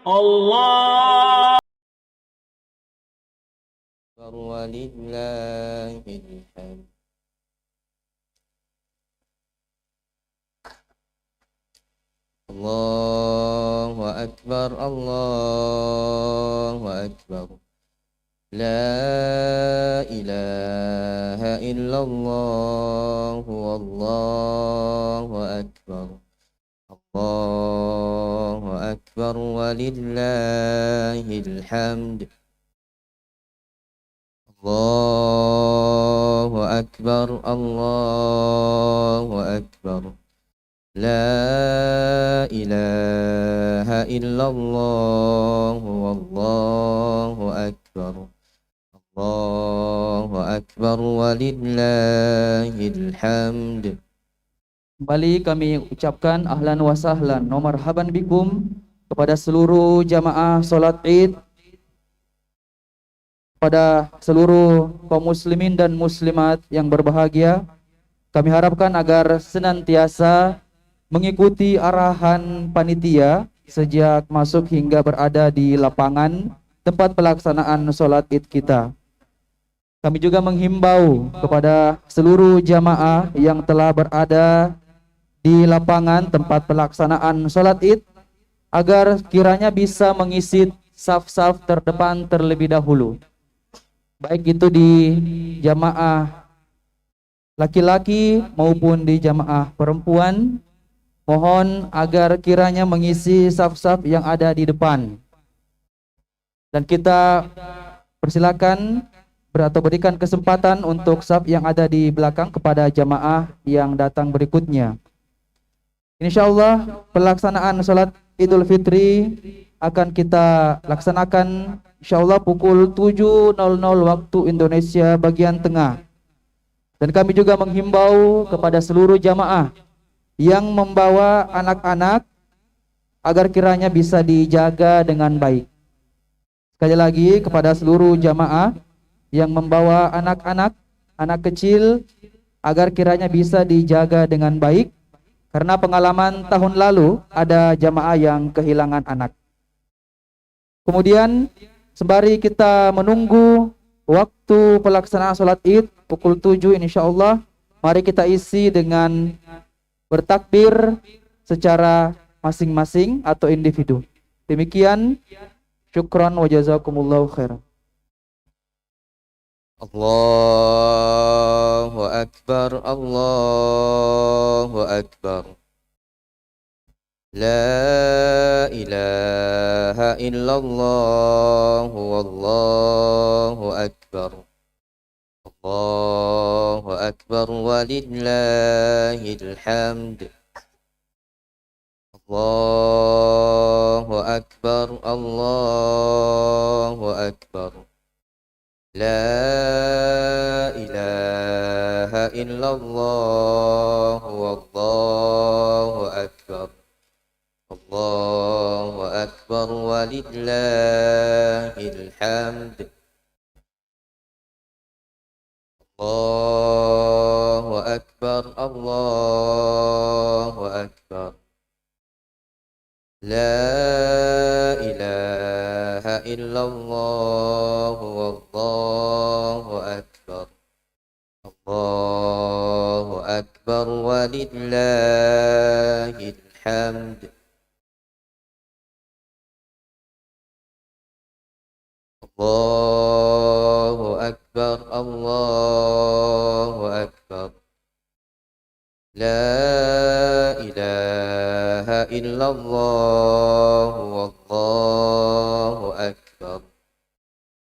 الله ولله الحمد. Allahu Akbar, Allahu Akbar. La ilaha illallah, wallahu akbar. Allahu Akbar, walillahil hamd. Allahu Akbar, Allahu Akbar. La ilaha illallah, wallahu akbar. Allahu Akbar, walillahil hamd. Kembali kami ucapkan ahlan wa sahlan wa marhaban bikum kepada seluruh jamaah salat Id, kepada seluruh kaum muslimin dan muslimat yang berbahagia. Kami harapkan agar senantiasa mengikuti arahan panitia sejak masuk hingga berada di lapangan tempat pelaksanaan salat Id kita. Kami juga menghimbau kepada seluruh jamaah yang telah berada di lapangan tempat pelaksanaan salat Id agar kiranya bisa mengisi saf-saf terdepan terlebih dahulu, baik itu di jamaah laki-laki maupun di jamaah perempuan. Mohon agar kiranya mengisi saf-saf yang ada di depan, dan kita persilakan atau berikan kesempatan untuk saf yang ada di belakang kepada jamaah yang datang berikutnya. Insyaallah pelaksanaan salat Idul Fitri akan kita laksanakan insyaallah pukul 7.00 waktu Indonesia bagian tengah. Dan kami juga menghimbau kepada seluruh jamaah yang membawa anak-anak agar kiranya bisa dijaga dengan baik. Sekali lagi kepada seluruh jamaah yang membawa anak-anak, anak kecil, agar kiranya bisa dijaga dengan baik. Karena pengalaman tahun lalu ada jamaah yang kehilangan anak. Kemudian sembari kita menunggu waktu pelaksanaan salat Id pukul 7 insyaallah, mari kita isi dengan bertakbir secara masing-masing atau individu. Demikian, syukran wa jazakumullahu khairan. Allahu Akbar, Allahu Akbar. La ilaha illallah, wallahu akbar. Allahu Akbar, walillahil hamd. Allahu Akbar, Allahu Akbar. La ilaha illallah, wallahu akbar. Allahu Akbar, walillahil hamd. Allahu Akbar, Allahu Akbar. La ilaha illallah, wallahu akbar. Allahu Akbar, walillahil hamd. Allahu Akbar, Allahu Akbar. La ilaha illallah, wallahu akbar.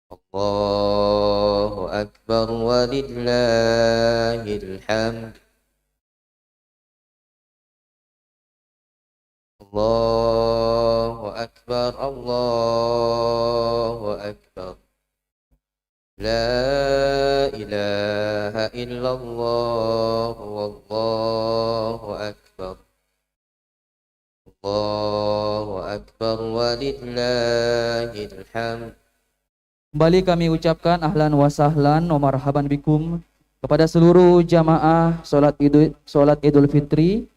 Allahu Akbar, walillahil hamd. Allahu Akbar, Allahu Akbar. La ilaha illallah, wallahu akbar. Allahu Akbar, walillahil hamd. Kembali kami ucapkan ahlan wa sahlan wa marhaban bikum kepada seluruh jamaah salat Idul Fitri,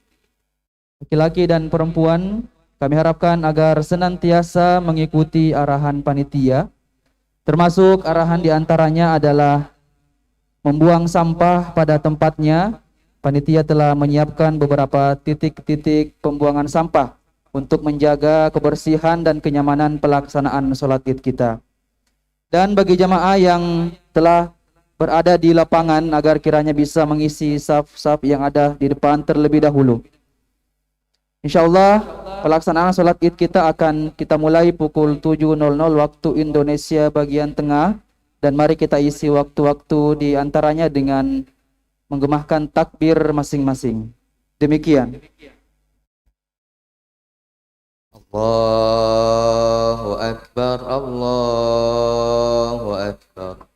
laki-laki dan perempuan, Kami harapkan agar senantiasa mengikuti arahan panitia, termasuk arahan diantaranya adalah membuang sampah pada tempatnya. Panitia telah menyiapkan beberapa titik-titik pembuangan sampah untuk menjaga kebersihan dan kenyamanan pelaksanaan sholat id kita. Dan bagi jamaah yang telah berada di lapangan agar kiranya bisa mengisi saf-saf yang ada di depan terlebih dahulu. Insyaallah pelaksanaan sholat id kita akan kita mulai pukul 7.00 waktu Indonesia bagian tengah, dan mari kita isi waktu-waktu di antaranya dengan menggemahkan takbir masing-masing. Demikian. Allahu Akbar, Allahu Akbar.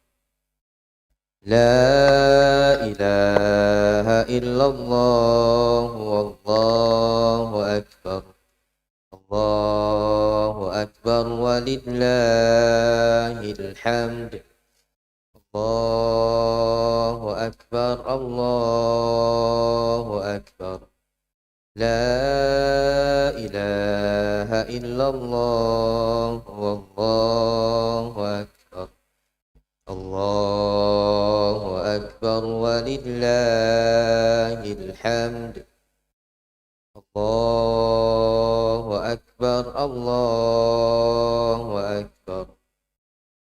La ilaha illallah, wallahu akbar. Allahu akbar walillahil hamd. Allahu akbar, Allahu akbar. La ilaha illallah, wallahu akbar. Allahu akbar walillahil hamd. Allahu akbar, Allahu akbar.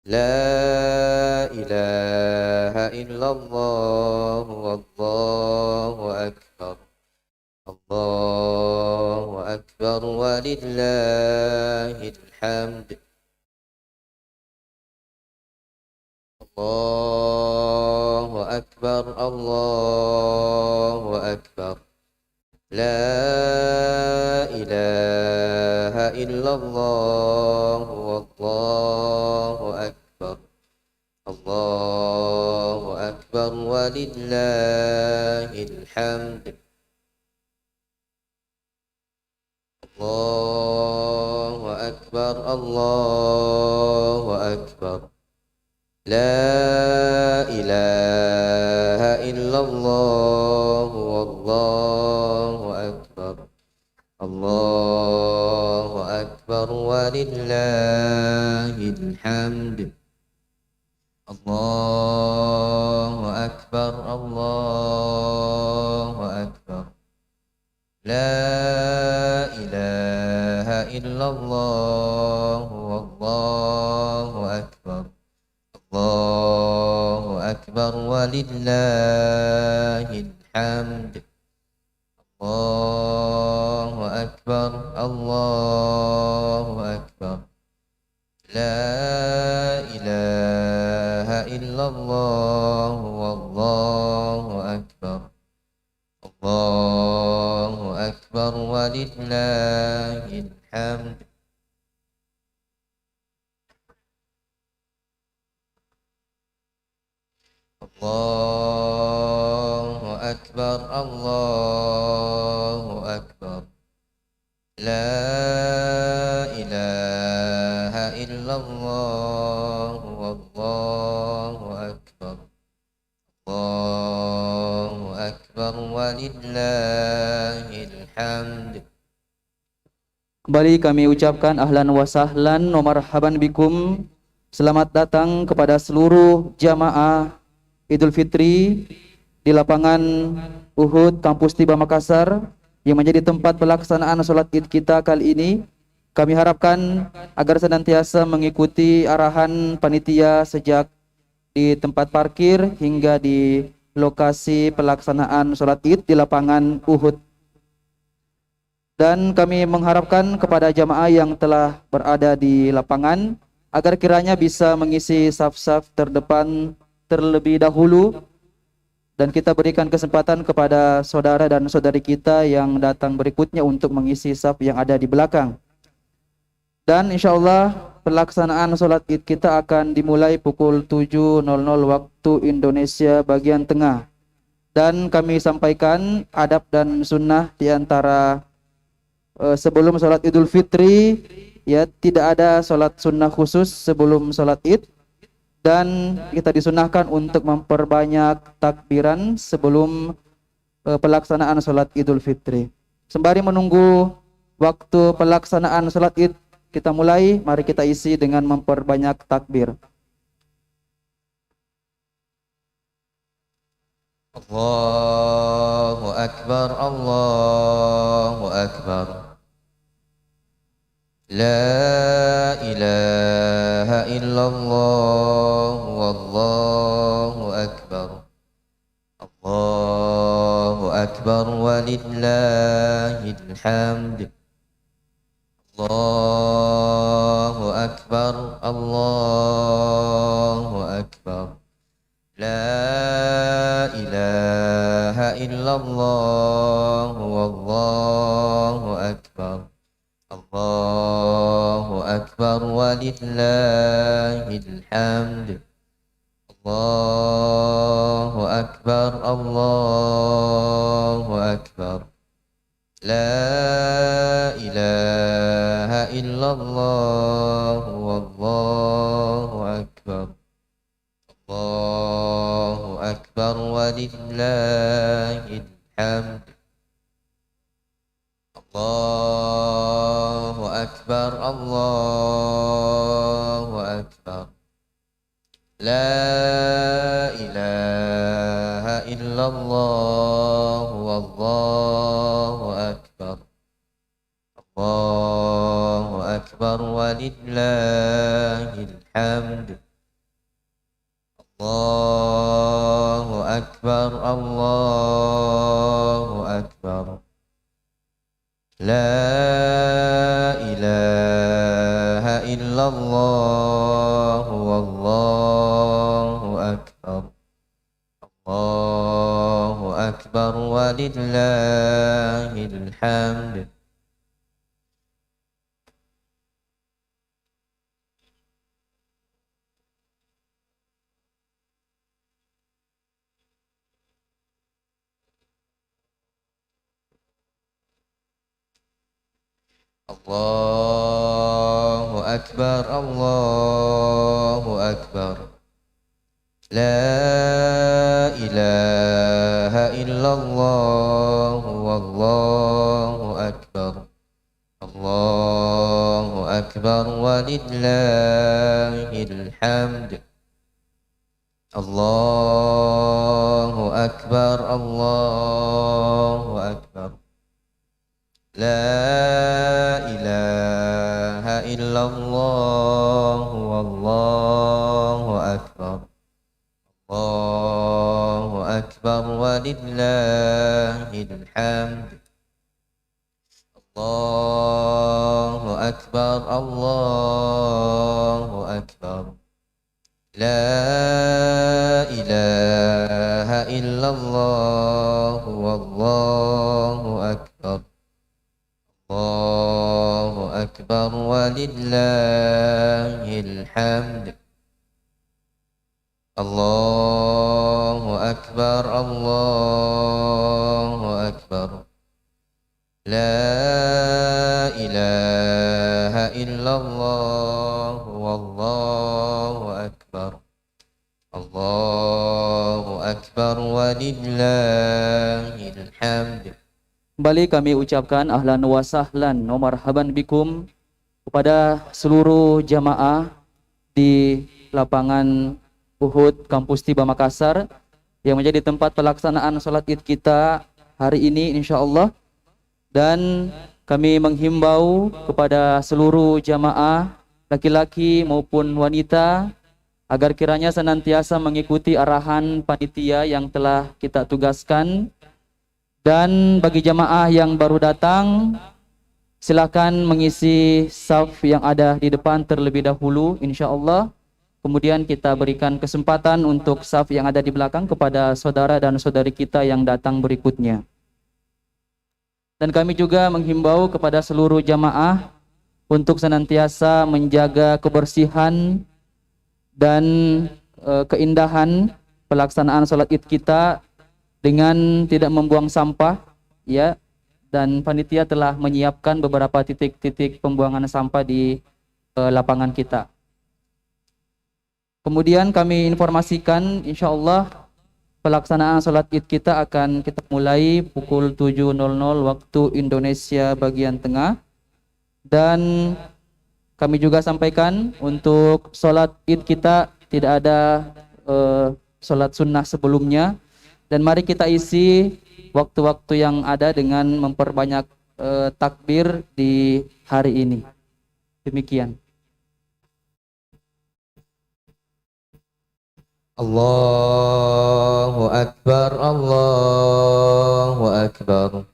La ilaha illallah, wallahu akbar. Allahu akbar walillahil hamd. Allahu akbar, Allahu akbar. La ilaha illallah, wallahu akbar. Allahu akbar walillahil hamd. Allahu akbar, Allahu akbar. La ilaha illallah, wallahu akbar. Allahu akbar walillahil hamd. Allahu akbar, Allahu akbar. La ilaha illallah, wallahu akbar. Allahu akbar walillahil hamd. Allahu akbar, Allahu akbar. La ilaha illallah, wallahu akbar. Allahu akbar walillahil hamd. Allahu akbar, Allahu akbar. La ilaha illallah, wallahu akbar. Allahu akbar walillahil hamd. Kembali kami ucapkan ahlan wa sahlan wa marhaban bikum. Selamat datang kepada seluruh jamaah Idul Fitri di lapangan Uhud Kampus Tiba Makassar yang menjadi tempat pelaksanaan sholat id kita kali ini. Kami harapkan agar senantiasa mengikuti arahan panitia sejak di tempat parkir hingga di lokasi pelaksanaan sholat id di lapangan Uhud. Dan kami mengharapkan kepada jamaah yang telah berada di lapangan agar kiranya bisa mengisi saf-saf terdepan terlebih dahulu, dan kita berikan kesempatan kepada saudara dan saudari kita yang datang berikutnya untuk mengisi saf yang ada di belakang. Dan insya Allah pelaksanaan sholat id kita akan dimulai pukul 7.00 waktu Indonesia bagian tengah. Dan kami sampaikan adab dan sunnah di antara sebelum sholat Idul Fitri, ya, tidak ada sholat sunnah khusus sebelum sholat id, dan kita disunahkan untuk memperbanyak takbiran sebelum pelaksanaan sholat Idul Fitri. Sembari menunggu waktu pelaksanaan salat Id kita mulai, mari kita isi dengan memperbanyak takbir. Allahu Akbar, Allahu Akbar. La ilaha illallah, wallahu akbar. Allahu akbar walillahil hamd. Allahu akbar, Allahu akbar. La ilaha illallah, wallahu akbar. Allahu akbar walillahil hamd. Allahu akbar, Allahu akbar. La ilaha illallah, wallahu akbar. Allahu akbar walillahil hamd. Allahu akbar, Allahu akbar. La ilaha illallah, wallahu akbar. Allahu akbar walillahil hamd. Allahu akbar, Allahu akbar. La ilaha illallah, wallahu akbar. Allahu akbar walillahil hamd. Allahu akbar, Allahu akbar. La ilaha illallah, wallahu akbar. Allahu akbar walillahil hamd. Allahu akbar, Allahu akbar. La ilaha illallah, wallahu akbar. Allahu akbar walillahil hamd. Allahu akbar, Allahu akbar. La ilaha illallah, wallahu akbar. Allahu akbar walillahil hamd. Allahu akbar, Allahu akbar. La ilaha illallah, wallahu akbar. Allahu akbar walillahil hamd. Kembali kami ucapkan ahlan wa sahlan wa marhaban bikum kepada seluruh jamaah di lapangan Uhud Kampus Tiba Makassar yang menjadi tempat pelaksanaan salat Id kita hari ini insyaallah. Dan kami menghimbau kepada seluruh jamaah laki-laki maupun wanita agar kiranya senantiasa mengikuti arahan panitia yang telah kita tugaskan. Dan bagi jamaah yang baru datang, silakan mengisi saf yang ada di depan terlebih dahulu insyaallah. Kemudian kita berikan kesempatan untuk saf yang ada di belakang kepada saudara dan saudari kita yang datang berikutnya. Dan kami juga menghimbau kepada seluruh jamaah untuk senantiasa menjaga kebersihan dan keindahan pelaksanaan salat Id kita dengan tidak membuang sampah, ya. Dan panitia telah menyiapkan beberapa titik-titik pembuangan sampah di lapangan kita. Kemudian kami informasikan insyaallah pelaksanaan salat Id kita akan kita mulai pukul 7.00 waktu Indonesia bagian tengah Dan kami juga sampaikan untuk sholat id kita tidak ada sholat sunnah sebelumnya. Dan mari kita isi waktu-waktu yang ada dengan memperbanyak takbir di hari ini. Demikian. Allahu Akbar, Allahu Akbar.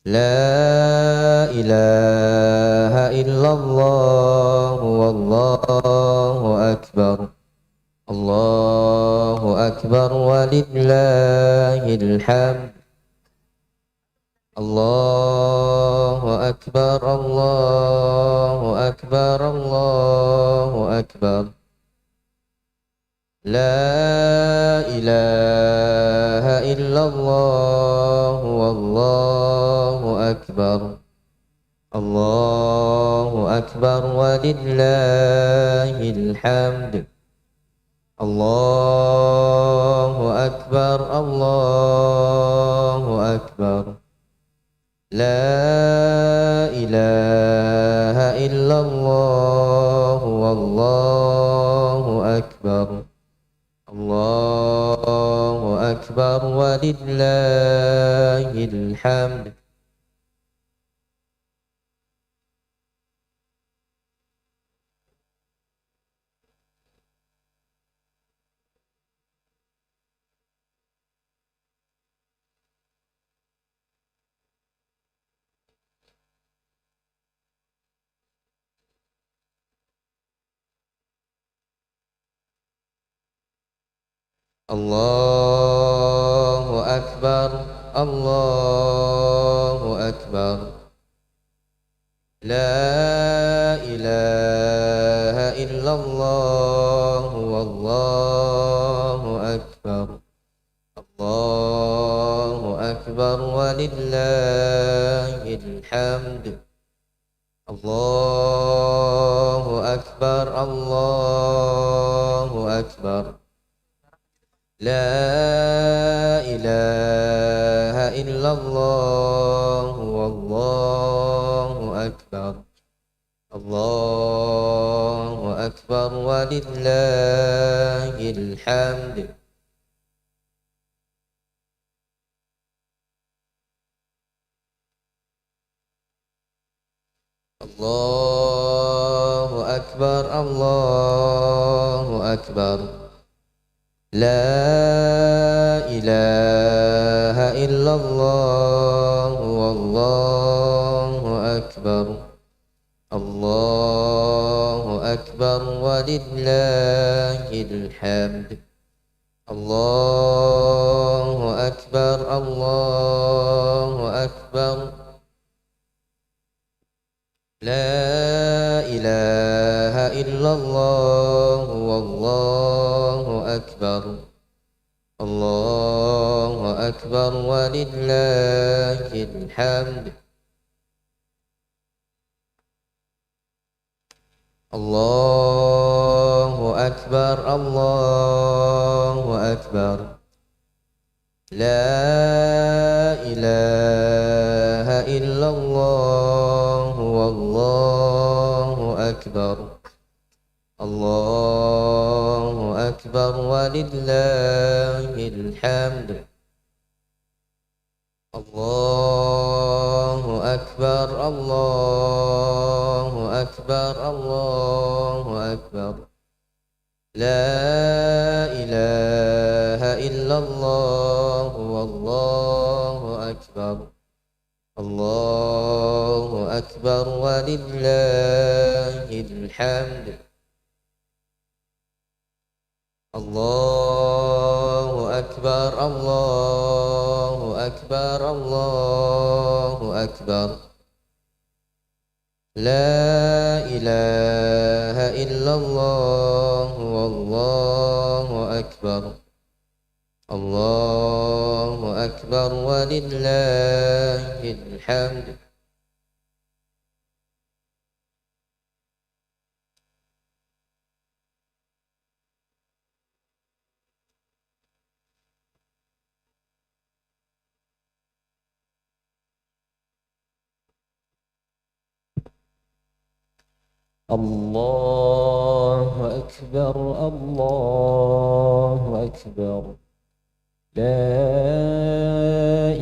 La ilaha illallah, wallahu akbar. Allahu akbar walillahil hamd. Allahu akbar, Allahu akbar, Allahu akbar. La ilaha illallah, wallahu akbar. Allahu akbar walillahil hamd. Allahu akbar, Allahu akbar. La ilaha illallah, wallahu akbar. Allahu akbar walillahil hamd. Allahu akbar, Allahu akbar. La ilaha illallah, wallahu akbar. Allahu akbar walillahil hamd. Allahu akbar, Allahu akbar. La ilaha illallah, wallahu akbar. Allahu akbar walillahil hamd. Allahu akbar, Allahu akbar. La ilaha illallah, wallahu akbar. Allahu akbar walillahil hamd. Allahu akbar, Allahu akbar. La ilaha illallah, wallahu akbar. Allahu akbar walillahil hamd. Allahu akbar, Allahu akbar. La ilaha illallah, wallahu akbar. Allahu akbar walillahil hamd. Allahu akbar, Allahu akbar, Allahu akbar. La ilaha illallah, wallahu akbar. Allahu akbar walillahil hamd. Allahu akbar, Allahu akbar, Allahu akbar. La ilaha illallah, wallahu akbar. Allahu akbar walillahil hamd. الله أكبر الله أكبر لا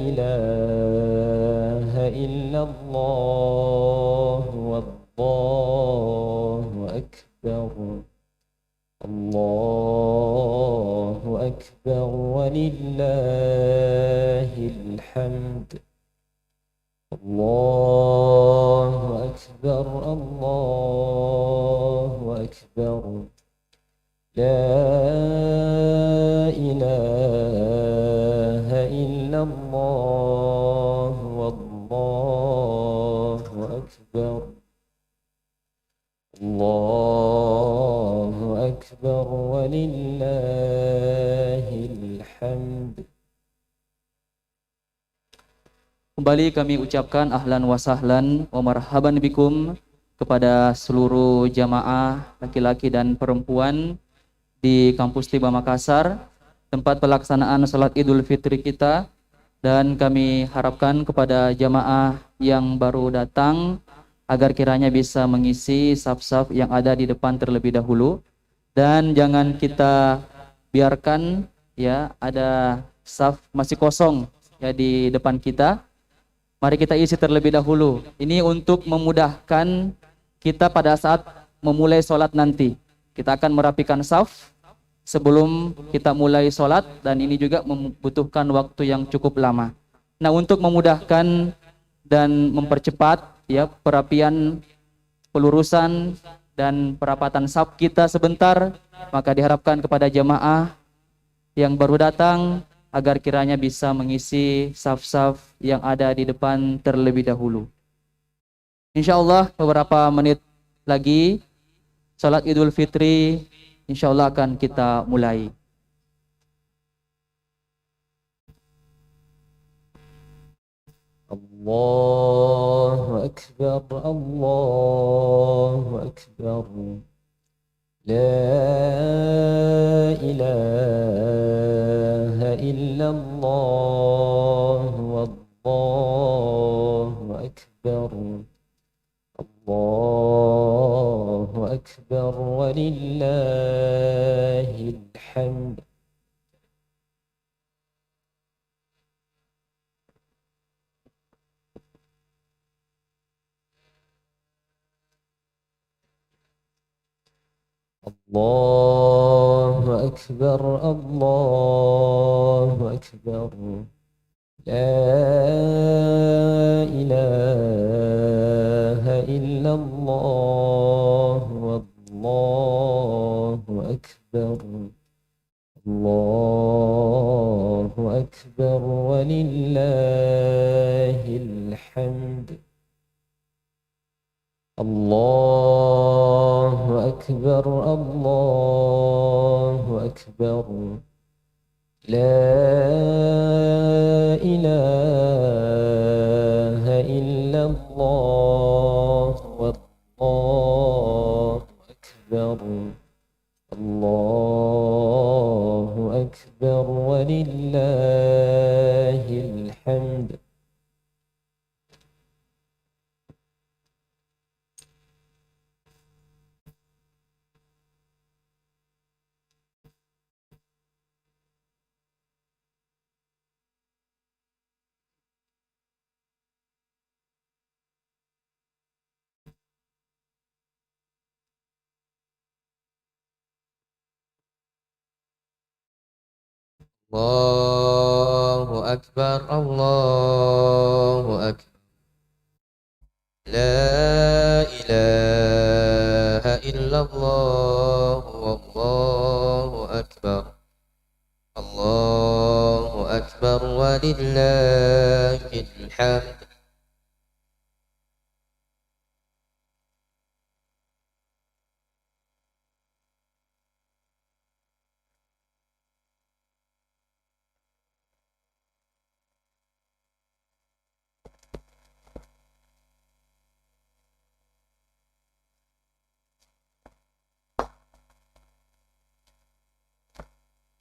إله إلا الله والله أكبر الله أكبر ولله الحمد الله أكبر الله أكبر لا إله إلا الله والله أكبر الله أكبر ولله الحمد. Kembali kami ucapkan ahlan wa sahlan wa marhaban bikum kepada seluruh jamaah laki-laki dan perempuan di kampus Tiba Makassar, tempat pelaksanaan salat Idul Fitri kita, dan kami harapkan kepada jamaah yang baru datang agar kiranya bisa mengisi saf-saf yang ada di depan terlebih dahulu, dan jangan kita biarkan ya ada saf masih kosong ya di depan kita. Mari kita isi terlebih dahulu. Ini untuk memudahkan kita pada saat memulai sholat nanti. Kita akan merapikan saf sebelum kita mulai sholat, dan ini juga membutuhkan waktu yang cukup lama. Nah, untuk memudahkan dan mempercepat ya perapian, pelurusan dan perapatan saf kita sebentar, maka diharapkan kepada jamaah yang baru datang agar kiranya bisa mengisi saf-saf yang ada di depan terlebih dahulu. Insya Allah beberapa menit lagi salat Idul Fitri insya Allah akan kita mulai. الله أكبر الله أكبر لا إله إلا الله والله أكبر الله أكبر ولله الحمد. الله أكبر الله أكبر لا إله إلا الله والله أكبر الله أكبر ولله الحمد. الله أكبر الله أكبر لا إله إلا الله والله أكبر الله أكبر ولله الحمد. الله أكبر الله أكبر لا إله إلا الله والله أكبر الله أكبر ولله الحمد.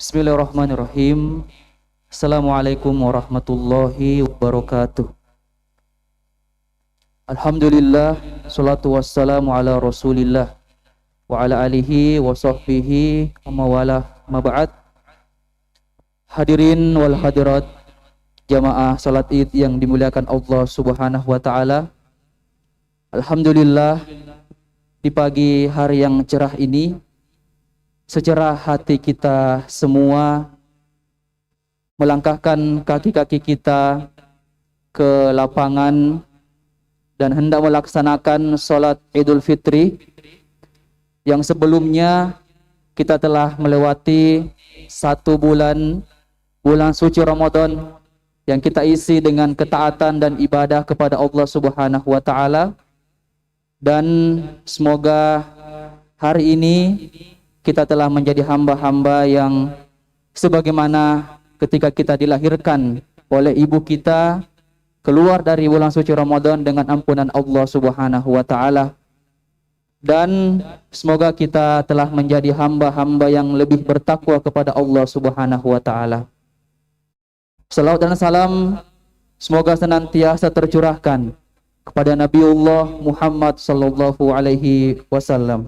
Bismillahirrahmanirrahim. Assalamualaikum warahmatullahi wabarakatuh. Alhamdulillah, salatu wassalamu ala rasulillah wa ala alihi wa sahbihi wa mawalah maba'ad. Hadirin wal hadirat, jamaah salat id yang dimuliakan Allah subhanahu wa ta'ala. Alhamdulillah, di pagi hari yang cerah ini, secerah hati kita semua melangkahkan kaki-kaki kita ke lapangan dan hendak melaksanakan sholat Idul Fitri yang sebelumnya kita telah melewati 1 bulan suci Ramadan yang kita isi dengan ketaatan dan ibadah kepada Allah Subhanahu wa taala, dan semoga hari ini kita telah menjadi hamba-hamba yang sebagaimana ketika kita dilahirkan oleh ibu kita keluar dari bulan suci Ramadan dengan ampunan Allah Subhanahu wa taala, dan semoga kita telah menjadi hamba-hamba yang lebih bertakwa kepada Allah Subhanahu wa taala. Salawat dan salam semoga senantiasa tercurahkan kepada Nabiullah Muhammad sallallahu alaihi wasallam.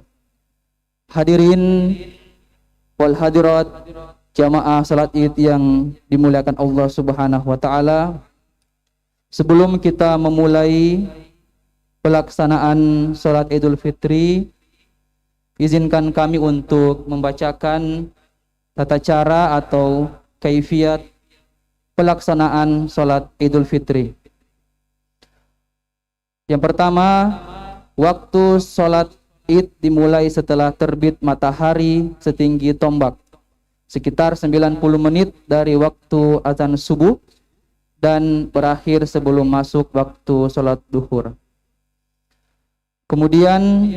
Hadirin wal hadirat, jamaah salat Id yang dimuliakan Allah Subhanahu wa taala. Sebelum kita memulai pelaksanaan sholat Idul Fitri, izinkan kami untuk membacakan tata cara atau kaifiat pelaksanaan sholat Idul Fitri. Yang pertama, waktu sholat Id dimulai setelah terbit matahari setinggi tombak, sekitar 90 menit dari waktu azan subuh, dan berakhir sebelum masuk waktu sholat duhur. Kemudian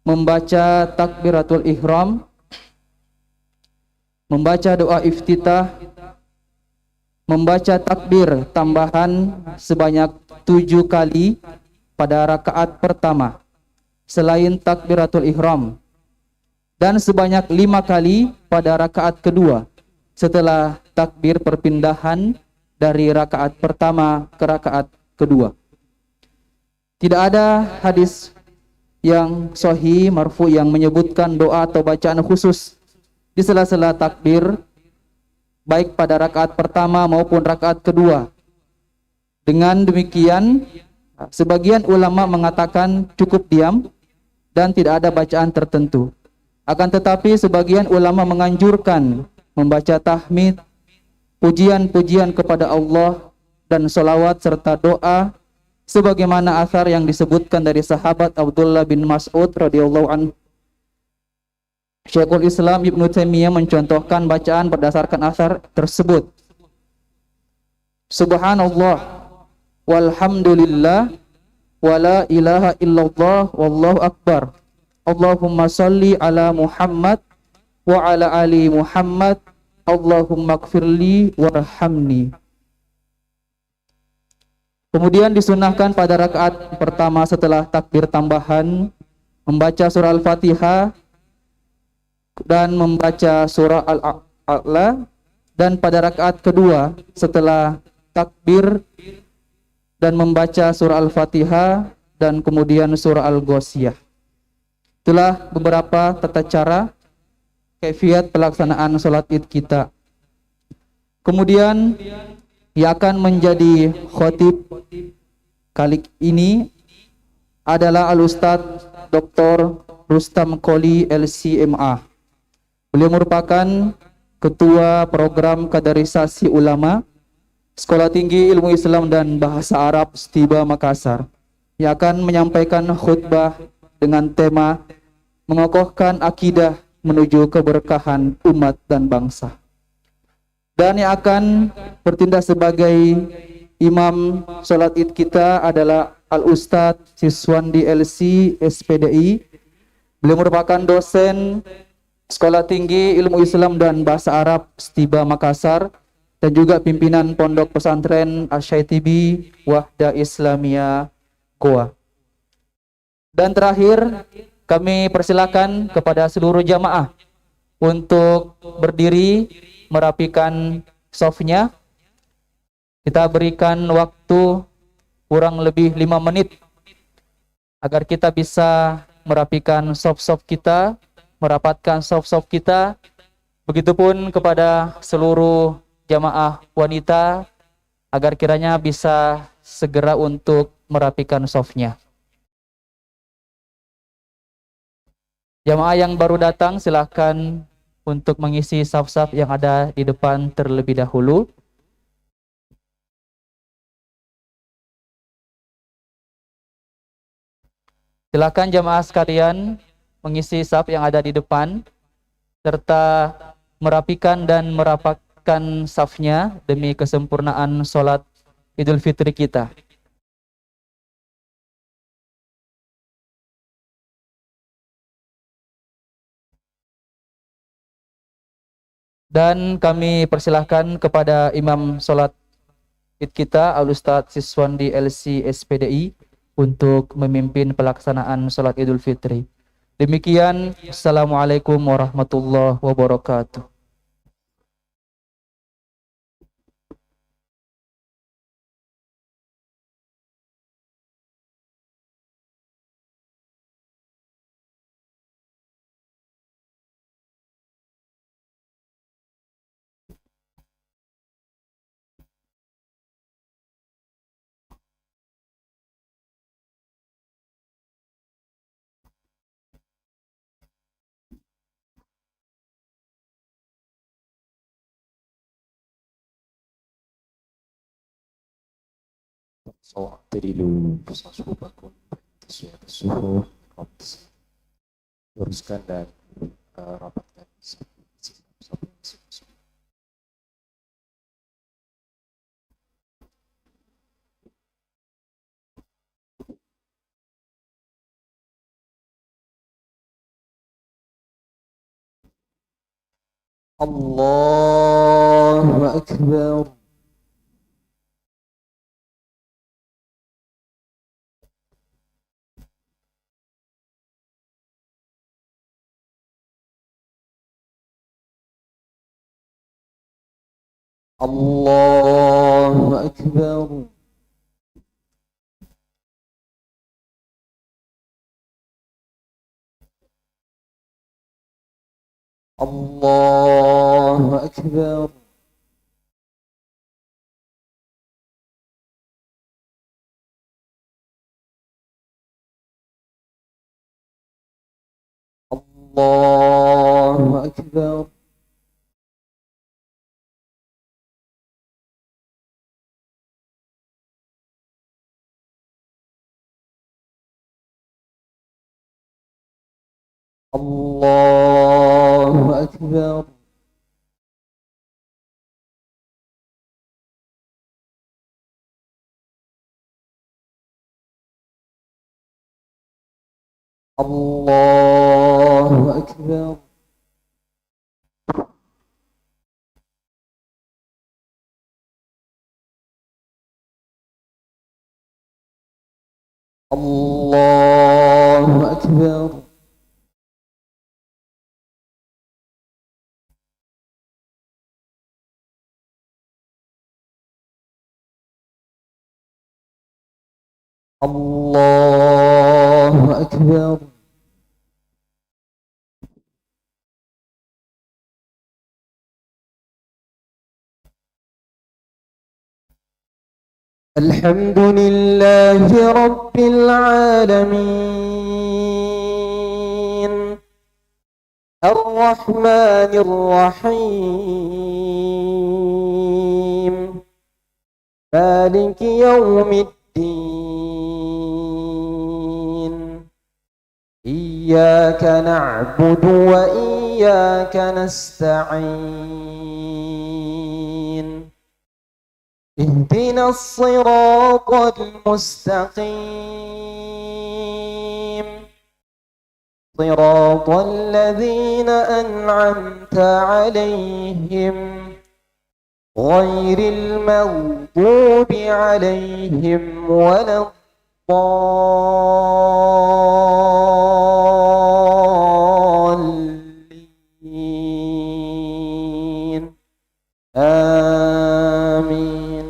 membaca takbiratul ihram, membaca doa iftitah, membaca takbir tambahan sebanyak 7 kali pada rakaat pertama selain takbiratul ihram, dan sebanyak 5 kali pada rakaat kedua setelah takbir perpindahan dari rakaat pertama ke rakaat kedua. Tidak ada hadis yang sahih marfu yang menyebutkan doa atau bacaan khusus di sela-sela takbir, baik pada rakaat pertama maupun rakaat kedua. Dengan demikian, sebagian ulama mengatakan cukup diam dan tidak ada bacaan tertentu. Akan tetapi sebagian ulama menganjurkan membaca tahmid, pujian-pujian kepada Allah dan sholawat serta doa sebagaimana athar yang disebutkan dari sahabat Abdullah bin Mas'ud radhiyallahu anhu. Syekhul Islam Ibnu Taimiyah mencontohkan bacaan berdasarkan athar tersebut. Subhanallah walhamdulillah wala ilaha illallah wallahu akbar. Allahumma salli ala Muhammad wa ala ali Muhammad. Allahumma gfirli warhamni. Kemudian disunahkan pada rakaat pertama setelah takbir tambahan membaca surah Al-Fatihah dan membaca surah Al-A'la, dan pada rakaat kedua setelah takbir dan membaca surah Al-Fatihah dan kemudian surah Al-Ghasyiyah. Itulah beberapa tata cara kaifiat pelaksanaan sholat id kita. Kemudian yang akan menjadi khotib kali ini adalah Al-Ustadz Dr. Rustam Qoli LCMA. Beliau merupakan Ketua Program Kaderisasi Ulama Sekolah Tinggi Ilmu Islam dan Bahasa Arab Stiba Makassar, yang akan menyampaikan khutbah dengan tema mengokohkan akidah menuju keberkahan umat dan bangsa. Dan yang akan bertindak sebagai imam sholat id kita adalah Al-Ustadz Siswandi LC SPDI. Beliau merupakan dosen Sekolah Tinggi Ilmu Islam dan Bahasa Arab Stiba Makassar dan juga pimpinan Pondok Pesantren Asy-Syaitibi Wahda Islamiyah Goa. Dan terakhir, kami persilakan kepada seluruh jamaah untuk berdiri merapikan shafnya. Kita berikan waktu kurang lebih 5 menit agar kita bisa merapikan sop-sop kita, merapatkan sop-sop kita. Begitupun kepada seluruh jamaah wanita agar kiranya bisa segera untuk merapikan sofnya. Jamaah yang baru datang silahkan untuk mengisi saf-saf yang ada di depan terlebih dahulu. Silakan jamaah sekalian mengisi saf yang ada di depan serta merapikan dan merapatkan safnya demi kesempurnaan sholat Idul Fitri kita. Dan kami persilahkan kepada imam sholat Id kita, Al-Ustadz Siswandi LC SPDI, untuk memimpin pelaksanaan sholat Idul Fitri. Demikian, Assalamualaikum warahmatullahi wabarakatuh. Wa'tadilu suhubakum suhu luruskan dan rapatkan Allahu Akbar. Allahu Akbar. Allahu Akbar. Allahu Akbar. Allahu Akbar. Allahu Akbar. Allahu Akbar. Allahu Akbar. الحمد لله رب العالمين الرحمن الرحيم مالك يوم الدين إياك نعبد وإياك نستعين اهدنا الصراط المستقيم صراط الذين أنعمت عليهم غير المغضوب عليهم ولا الضالين آمين.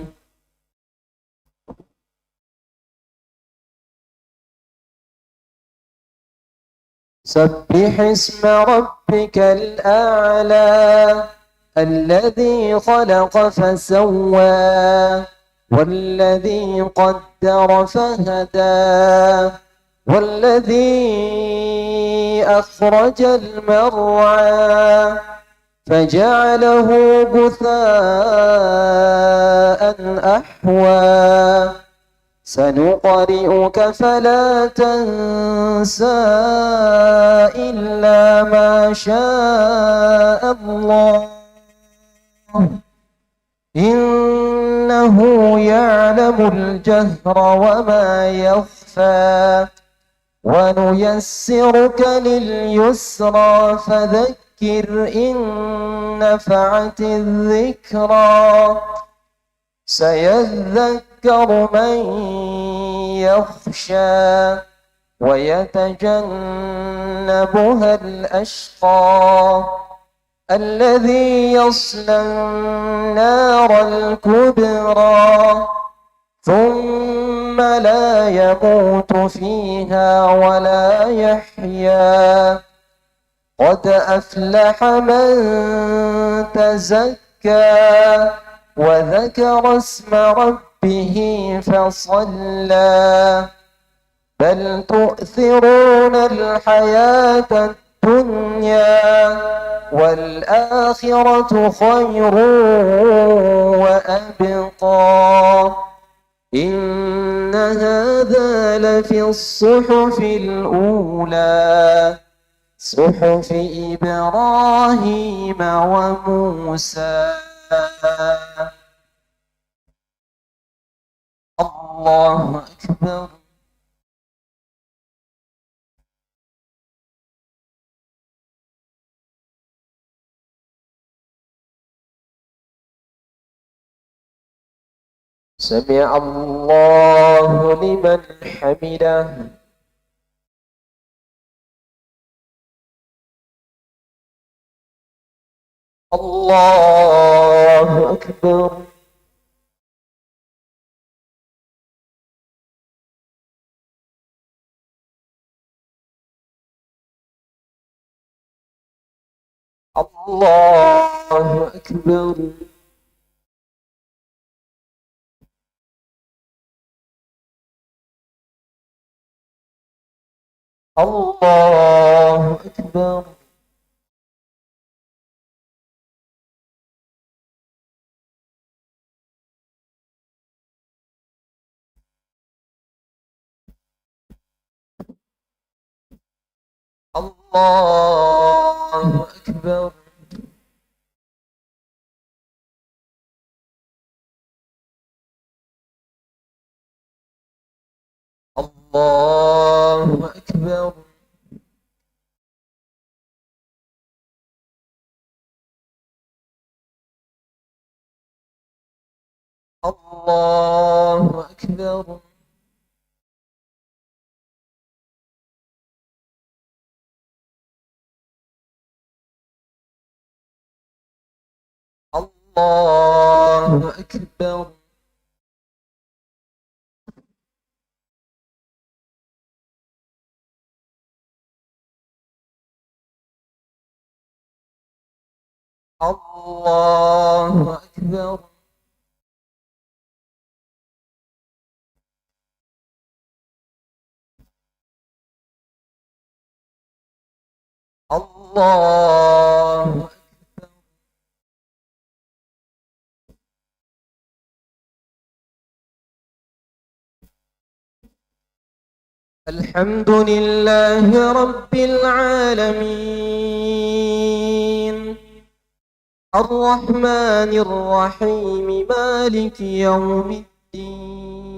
سبح اسم ربك الأعلى الذي خلق فسوى والذي قدر فهدى والذي أخرج المرعى فجعله غثاء أحوى سنقرئك فلا تنسى إلا ما شاء الله إنه يعلم الجهر وما يخفى ونيسرك لليسرى فذكر إن نفعت الذكرى سيذكر من يخشى ويتجنبها الأشقى الذي يصلى النار الكبرى ثم لا يموت فيها ولا يحيا قد أفلح من تزكى وذكر اسم ربه فصلى بل تؤثرون الحياة الدنيا والآخرة خير وأبقى إن هذا لفي الصحف الأولى صحف إبراهيم وموسى الله أكبر سمع الله لمن حمده الله أكبر الله أكبر الله أكبر الله أكبر الله أكبر الله أكبر الله أكبر الله أكبر الله الحمد لله رب العالمين الرحمن الرحيم مالك يوم الدين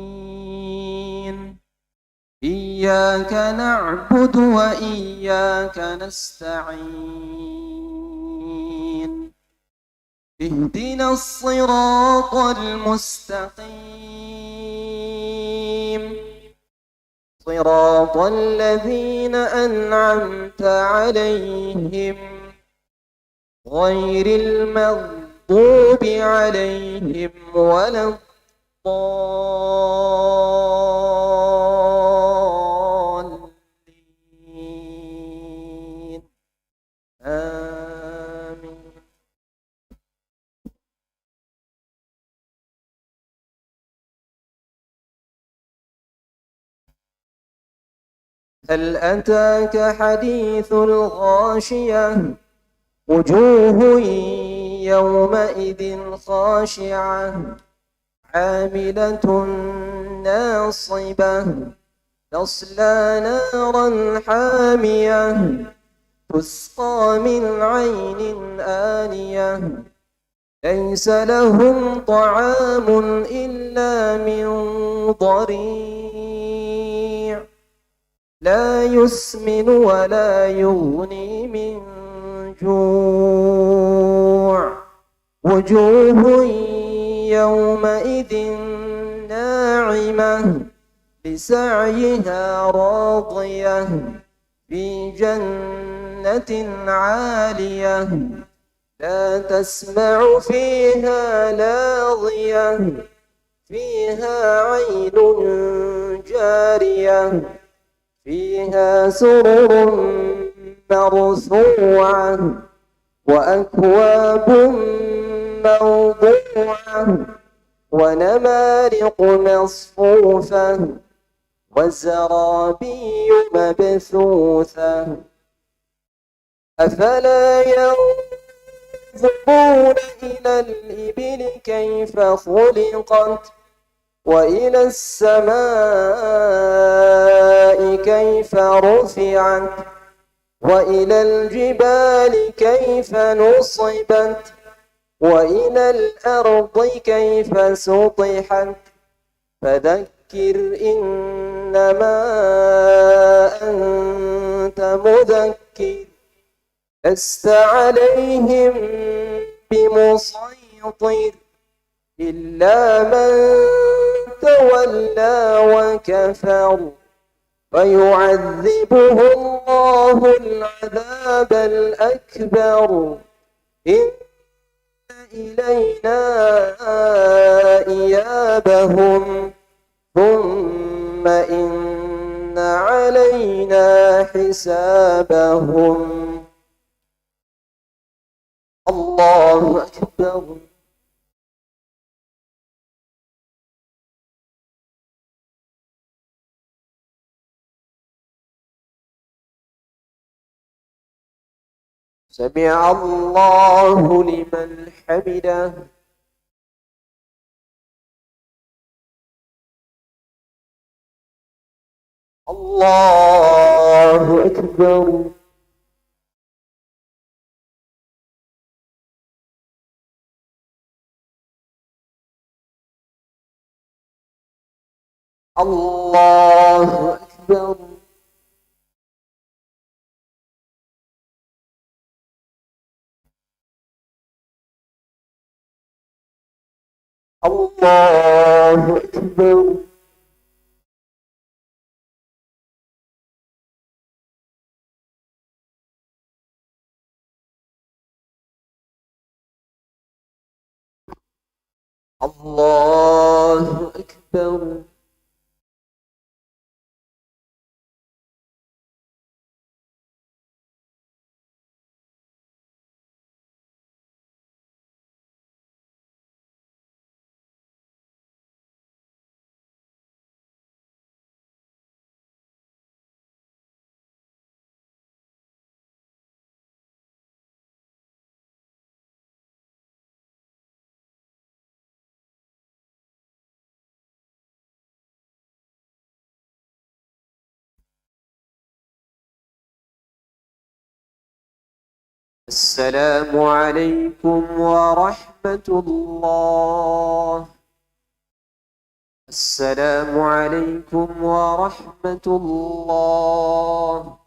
إياك نعبد وإياك نستعين اهدنا الصراط المستقيم صراط الذين أنعمت عليهم غير المغضوب عليهم ولا الضالين هل أتاك حديث الغاشية وجوه يومئذ خاشعة عاملة ناصبة تصلى نارا حامية تسقى من عين آنية ليس لهم طعام إلا من ضريع لا يسمن ولا يغني من جوع وجوه يومئذ ناعمة لسعيها راضية في جنة عالية لا تسمع فيها لاغية فيها عين جارية فيها سرر مرفوعة وأكواب موضوعة ونمارق مصفوفة وزرابي مبثوثة أفلا ينظرون إلى الإبل كيف خلقت وإلى السماء كيف رفعت وإلى الجبال كيف نصبت وإلى الأرض كيف سطحت فذكر إنما أنت مذكر لست عليهم بمسيطر إلا من تولى وكفر فيعذبه الله العذاب الأكبر إن إلينا إيابهم ثم إن علينا حسابهم الله أكبر سمع الله لمن حمده الله أكبر الله أكبر الله أكبر الله أكبر السلام عليكم ورحمة الله السلام عليكم ورحمة الله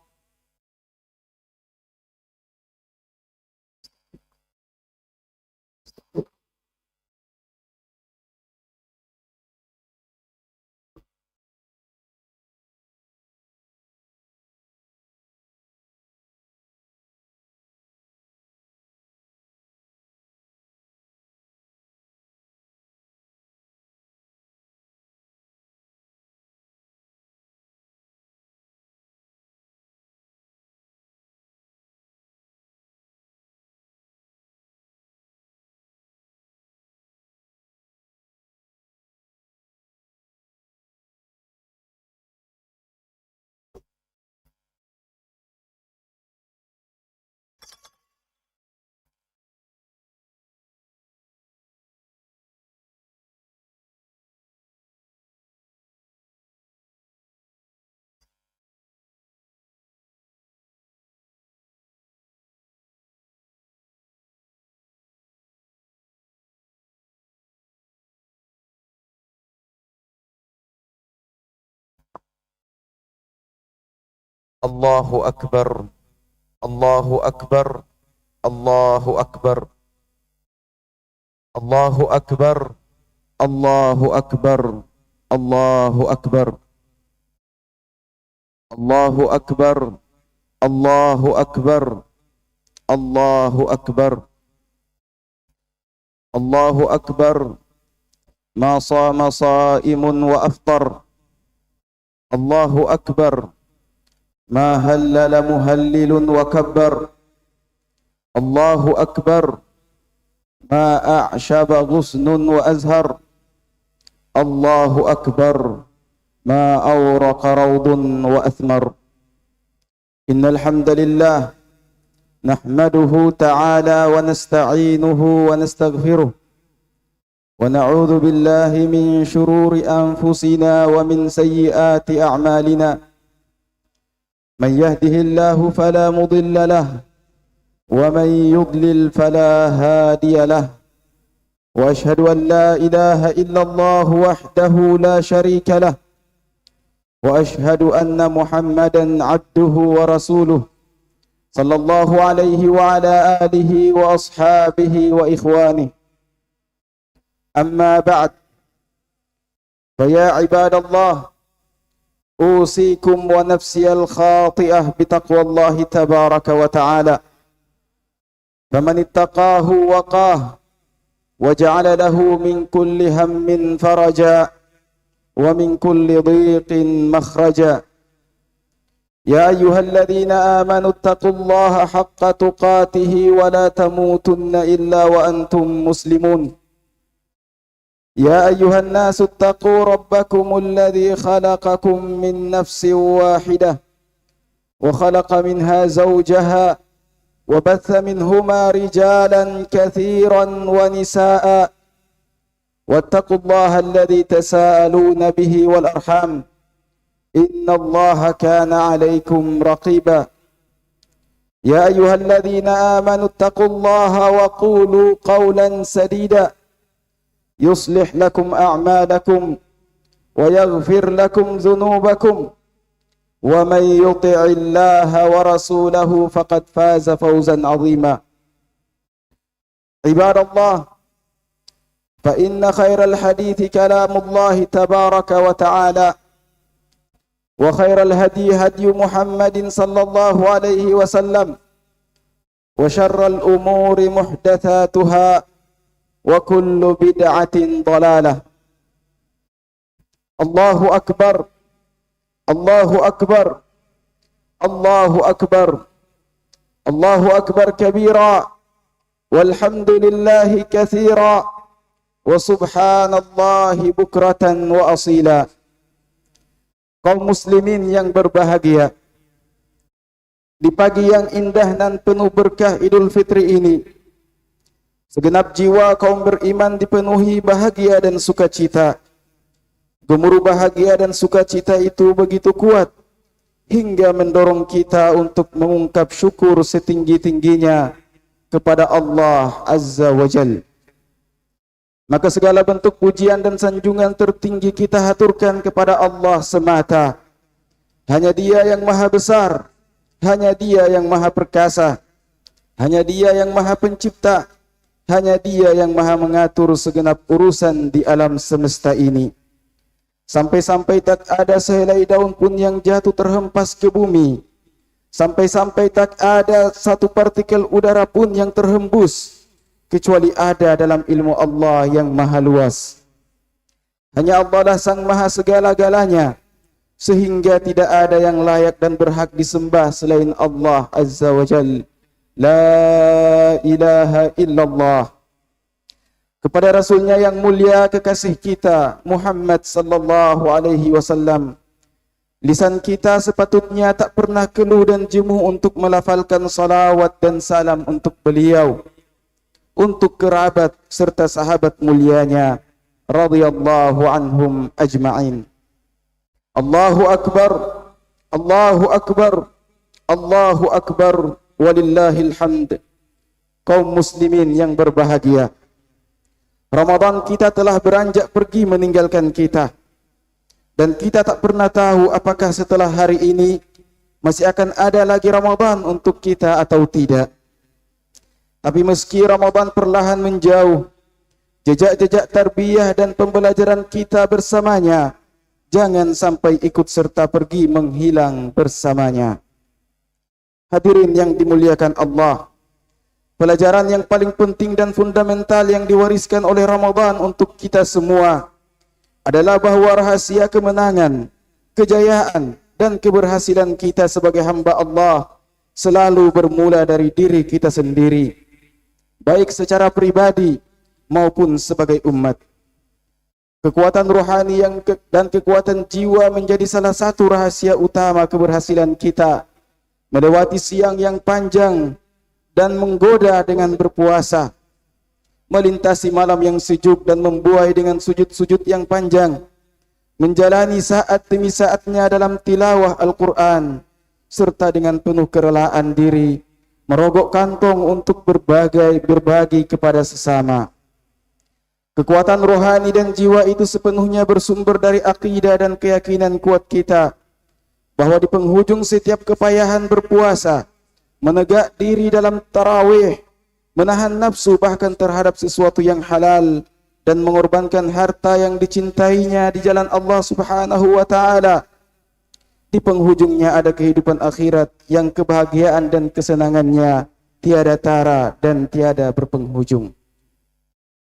الله أكبر الله أكبر الله أكبر الله أكبر الله أكبر الله أكبر الله أكبر الله أكبر الله أكبر الله أكبر ما صام صائم وأفطر الله أكبر ما هلل مهلل وكبر الله أكبر ما أعشب غصن وأزهر الله أكبر ما أورق روض وأثمر إن الحمد لله نحمده تعالى ونستعينه ونستغفره ونعوذ بالله من شرور أنفسنا ومن سيئات أعمالنا من يهده الله فلا مضل له ومن يضلل فلا هادي له وأشهد أن لا إله إلا الله وحده لا شريك له وأشهد أن محمدا عبده ورسوله صلى الله عليه وعلى آله وأصحابه وإخوانه أما بعد فيا عباد الله أوصيكم ونفسي الخاطئة بتقوى الله تبارك وتعالى فمن اتقاه وقاه وجعل له من كل هم فرجا ومن كل ضيق مخرجا يا أيها الذين آمنوا اتقوا الله حق تقاته ولا تموتن إلا وأنتم مسلمون يا أيها الناس اتقوا ربكم الذي خلقكم من نفس واحدة وخلق منها زوجها وبث منهما رجالا كثيرا ونساء واتقوا الله الذي تساءلون به والأرحام إن الله كان عليكم رقيبا يا أيها الذين آمنوا اتقوا الله وقولوا قولا سديدا يصلح لكم أعمالكم ويغفر لكم ذنوبكم ومن يطع الله ورسوله فقد فاز فوزا عظيما عباد الله فإن خير الحديث كلام الله تبارك وتعالى وخير الهدي هدي محمد صلى الله عليه وسلم وشر الأمور محدثاتها وكل بدعة ضلالة الله أكبر الله أكبر الله أكبر الله أكبر كبيرا والحمد لله كثيرا وسبحان الله بكرة وأصيلا. Kaum muslimin yang berbahagia, di pagi yang indah dan penuh berkah Idul Fitri ini, segenap jiwa kaum beriman dipenuhi bahagia dan sukacita. Gemuruh bahagia dan sukacita itu begitu kuat hingga mendorong kita untuk mengungkap syukur setinggi-tingginya kepada Allah Azza wa Jalla. Maka segala bentuk pujian dan sanjungan tertinggi kita haturkan kepada Allah semata. Hanya Dia yang maha besar, hanya Dia yang maha perkasa, hanya Dia yang maha pencipta, hanya Dia yang maha mengatur segenap urusan di alam semesta ini. Sampai-sampai tak ada sehelai daun pun yang jatuh terhempas ke bumi. Sampai-sampai tak ada satu partikel udara pun yang terhembus, kecuali ada dalam ilmu Allah yang maha luas. Hanya Allah lah sang maha segala-galanya, sehingga tidak ada yang layak dan berhak disembah selain Allah Azza wa Jal. La ilaha illallah. Kepada Rasulnya yang mulia kekasih kita Muhammad sallallahu alaihi wasallam, lisan kita sepatutnya tak pernah keluh dan jemu untuk melafalkan salawat dan salam untuk beliau, untuk kerabat serta sahabat mulianya radhiyallahu anhum ajma'in. Allahu akbar, Allahu akbar, Allahu akbar, walillahil hamd. Kaum muslimin yang berbahagia, Ramadan kita telah beranjak pergi meninggalkan kita, dan kita tak pernah tahu apakah setelah hari ini masih akan ada lagi Ramadan untuk kita atau tidak. Tapi meski Ramadan perlahan menjauh, jejak-jejak tarbiyah dan pembelajaran kita bersamanya jangan sampai ikut serta pergi menghilang bersamanya. Hadirin yang dimuliakan Allah, pelajaran yang paling penting dan fundamental yang diwariskan oleh Ramadan untuk kita semua adalah bahawa rahasia kemenangan, kejayaan dan keberhasilan kita sebagai hamba Allah selalu bermula dari diri kita sendiri, baik secara pribadi maupun sebagai umat. Kekuatan rohani dan kekuatan jiwa menjadi salah satu rahasia utama keberhasilan kita melewati siang yang panjang dan menggoda dengan berpuasa, melintasi malam yang sejuk dan membuai dengan sujud-sujud yang panjang, menjalani saat demi saatnya dalam tilawah Al-Quran, serta dengan penuh kerelaan diri merogok kantong untuk berbagi kepada sesama. Kekuatan rohani dan jiwa itu sepenuhnya bersumber dari akidah dan keyakinan kuat kita bahawa di penghujung setiap kepayahan berpuasa, menegak diri dalam tarawih, menahan nafsu bahkan terhadap sesuatu yang halal dan mengorbankan harta yang dicintainya di jalan Allah Subhanahu wa taala, di penghujungnya ada kehidupan akhirat yang kebahagiaan dan kesenangannya tiada tara dan tiada berpenghujung.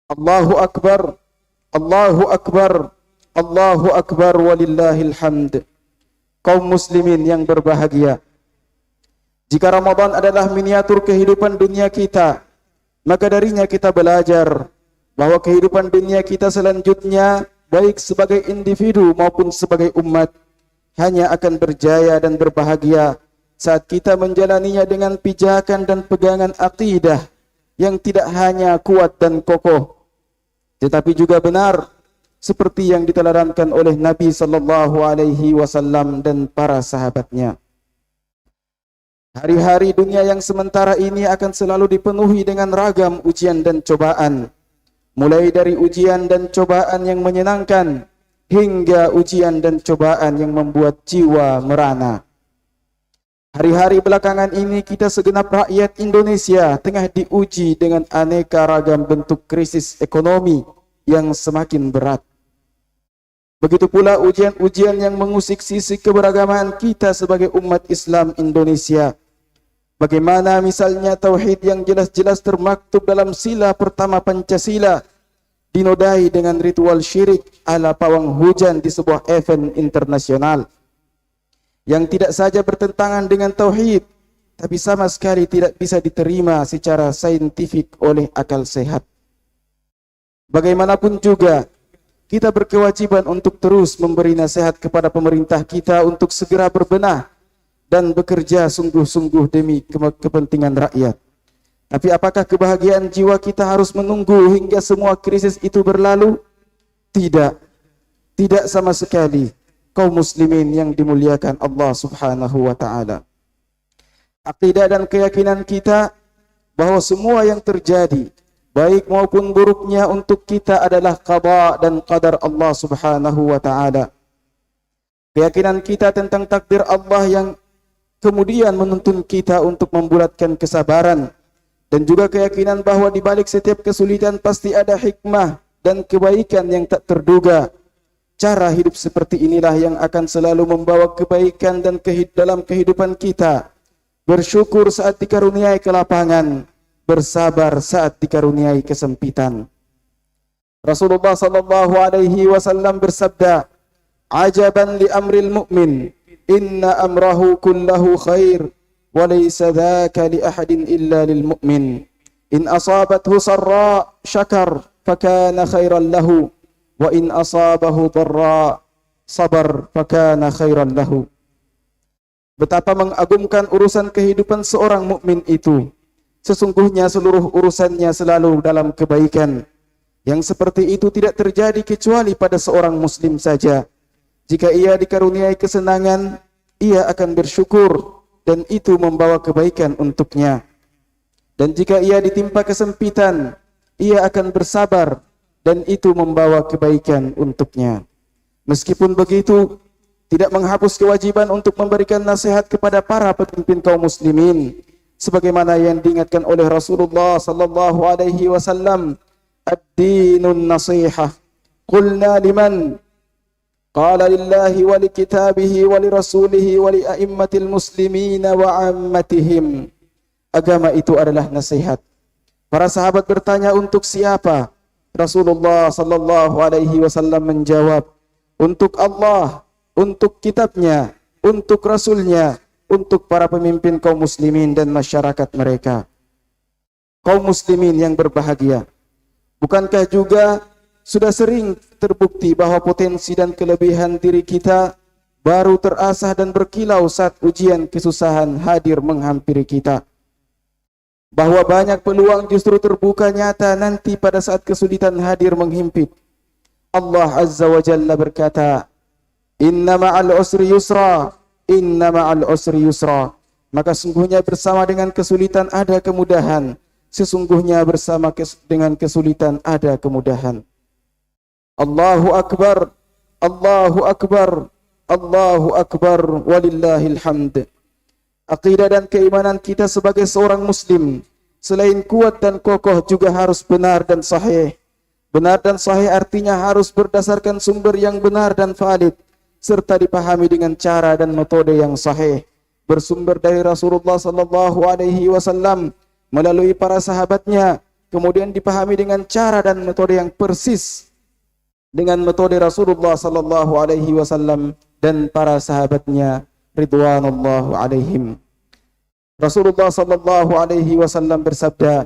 Allahu Akbar, Allahu Akbar, Allahu Akbar walillahil hamd. Kaum muslimin yang berbahagia, jika Ramadan adalah miniatur kehidupan dunia kita, maka darinya kita belajar bahawa kehidupan dunia kita selanjutnya, baik sebagai individu maupun sebagai umat, hanya akan berjaya dan berbahagia saat kita menjalaninya dengan pijakan dan pegangan akidah yang tidak hanya kuat dan kokoh, tetapi juga benar, seperti yang diteladankan oleh Nabi SAW dan para sahabatnya. Hari-hari dunia yang sementara ini akan selalu dipenuhi dengan ragam ujian dan cobaan, mulai dari ujian dan cobaan yang menyenangkan hingga ujian dan cobaan yang membuat jiwa merana. Hari-hari belakangan ini kita segenap rakyat Indonesia tengah diuji dengan aneka ragam bentuk krisis ekonomi yang semakin berat. Begitu pula ujian-ujian yang mengusik sisi keberagaman kita sebagai umat Islam Indonesia. Bagaimana misalnya tauhid yang jelas-jelas termaktub dalam sila pertama Pancasila dinodai dengan ritual syirik ala pawang hujan di sebuah event internasional yang tidak saja bertentangan dengan tauhid, tapi sama sekali tidak bisa diterima secara saintifik oleh akal sehat. Bagaimanapun juga, kita berkewajiban untuk terus memberi nasihat kepada pemerintah kita untuk segera berbenah dan bekerja sungguh-sungguh demi kepentingan rakyat. Tapi apakah kebahagiaan jiwa kita harus menunggu hingga semua krisis itu berlalu? Tidak. Tidak sama sekali, kaum muslimin yang dimuliakan Allah Subhanahu wa taala. Akidah dan keyakinan kita bahawa semua yang terjadi, baik maupun buruknya untuk kita adalah qada dan qadar Allah Subhanahu wa taala. Keyakinan kita tentang takdir Allah yang kemudian menuntun kita untuk membulatkan kesabaran, dan juga keyakinan bahawa di balik setiap kesulitan pasti ada hikmah dan kebaikan yang tak terduga. Cara hidup seperti inilah yang akan selalu membawa kebaikan dan dalam kehidupan kita. Bersyukur saat dikaruniai kelapangan, bersabar saat dikaruniai kesempitan. Rasulullah SAW bersabda, "Ajaban li amril mu'min, inna amrahu kullahu khair, wa laysa dhaka li ahadin illa lil mu'min. In asabathu sarra syakar, fakana khairan lahu, wa in asabahu dharra sabar, fakana khairan lahu." Betapa mengagumkan urusan kehidupan seorang mukmin itu. Sesungguhnya seluruh urusannya selalu dalam kebaikan. Yang seperti itu tidak terjadi kecuali pada seorang muslim saja. Jika ia dikaruniai kesenangan, ia akan bersyukur dan itu membawa kebaikan untuknya. Dan jika ia ditimpa kesempitan, ia akan bersabar dan itu membawa kebaikan untuknya. Meskipun begitu, tidak menghapus kewajiban untuk memberikan nasihat kepada para pemimpin kaum muslimin sebagaimana yang diingatkan oleh Rasulullah sallallahu alaihi wasallam, ad-dinun nasihah. Qulna liman? Qala lillahi wa li kitabihi wa li rasulihi wa li a'immatil muslimina wa ammatihim. Agama itu adalah nasihat. Para sahabat bertanya, untuk siapa? Rasulullah sallallahu alaihi wasallam menjawab, untuk Allah, untuk kitabnya, untuk rasulnya, untuk para pemimpin kaum muslimin dan masyarakat mereka. Kaum muslimin yang berbahagia. Bukankah juga sudah sering terbukti bahwa potensi dan kelebihan diri kita baru terasah dan berkilau saat ujian kesusahan hadir menghampiri kita. Bahwa banyak peluang justru terbuka nyata nanti pada saat kesulitan hadir menghimpit. Allah Azza wa Jalla berkata, Inna ma'al usri yusra, inna ma'al usri yusra. Maka sungguhnya bersama dengan kesulitan ada kemudahan. Sesungguhnya bersama dengan kesulitan ada kemudahan. Allahu Akbar, Allahu Akbar, Allahu Akbar, walillahil hamd. Aqidah dan keimanan kita sebagai seorang muslim selain kuat dan kokoh juga harus benar dan sahih. Benar dan sahih artinya harus berdasarkan sumber yang benar dan valid serta dipahami dengan cara dan metode yang sahih, bersumber dari Rasulullah sallallahu alaihi wasallam melalui para sahabatnya, kemudian dipahami dengan cara dan metode yang persis dengan metode Rasulullah sallallahu alaihi wasallam dan para sahabatnya ridwanullah alaihim. Rasulullah sallallahu alaihi wasallam bersabda,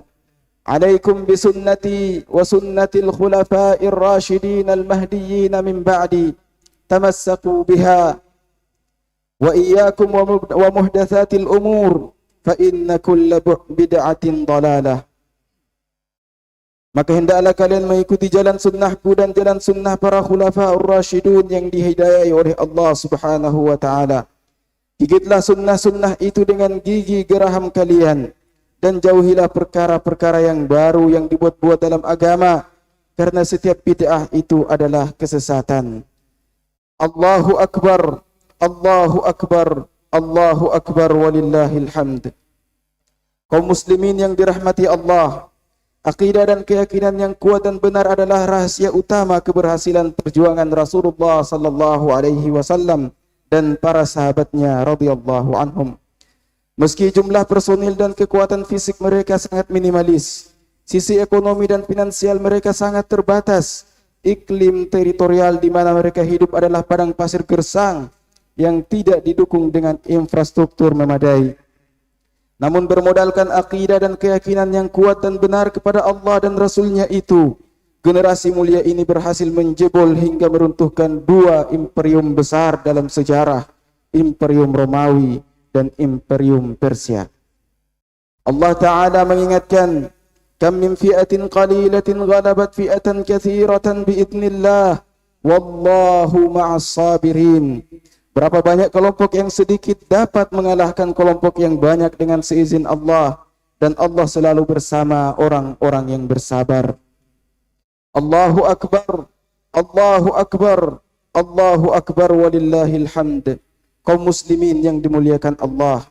"Alaikum bisunnati wa sunnatil khulafa'ir rasyidin al-mahdiyyin min ba'di, tamassaku biha wa iyyakum wa muhdatsatil umur, fa inna kulla bid'atin dalalah." Maka hendaklah kalian mengikuti jalan sunnahku dan jalan sunnah para khulafa'ur rasyidun yang dihidayai oleh Allah Subhanahu wa taala. Gigitlah sunnah-sunnah itu dengan gigi geraham kalian dan jauhilah perkara-perkara yang baru yang dibuat-buat dalam agama, karena setiap bid'ah itu adalah kesesatan. Allahu Akbar, Allahu Akbar, Allahu Akbar, walillahil hamd. Kaum muslimin yang dirahmati Allah, akidah dan keyakinan yang kuat dan benar adalah rahasia utama keberhasilan perjuangan Rasulullah sallallahu alaihi wasallam dan para sahabatnya radhiyallahu anhum. Meski jumlah personil dan kekuatan fisik mereka sangat minimalis, sisi ekonomi dan finansial mereka sangat terbatas, iklim teritorial di mana mereka hidup adalah padang pasir gersang yang tidak didukung dengan infrastruktur memadai. Namun bermodalkan akidah dan keyakinan yang kuat dan benar kepada Allah dan Rasulnya itu, generasi mulia ini berhasil menjebol hingga meruntuhkan dua imperium besar dalam sejarah, Imperium Romawi dan Imperium Persia. Allah Ta'ala mengingatkan, "Kam min fi'atin qalilatin ghalabat fi'atan katsiratan biidznillah, wallahu ma'as sabirin." Berapa banyak kelompok yang sedikit dapat mengalahkan kelompok yang banyak dengan seizin Allah, dan Allah selalu bersama orang-orang yang bersabar. Allahu Akbar, Allahu Akbar, Allahu Akbar, walillahil hamd. Kaum muslimin yang dimuliakan Allah,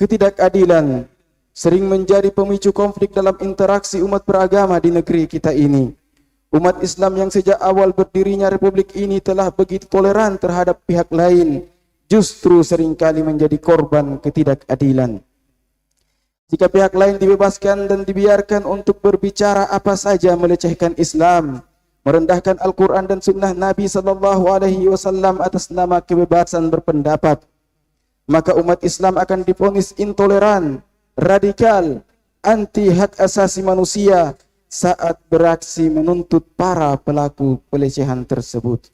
ketidakadilan sering menjadi pemicu konflik dalam interaksi umat beragama di negeri kita ini. Umat Islam yang sejak awal berdirinya republik ini telah begitu toleran terhadap pihak lain, justru seringkali menjadi korban ketidakadilan. Jika pihak lain dibebaskan dan dibiarkan untuk berbicara apa saja melecehkan Islam, merendahkan Al-Quran dan Sunnah Nabi Sallallahu Alaihi Wasallam atas nama kebebasan berpendapat, maka umat Islam akan divonis intoleran, radikal, anti hak asasi manusia saat beraksi menuntut para pelaku pelecehan tersebut.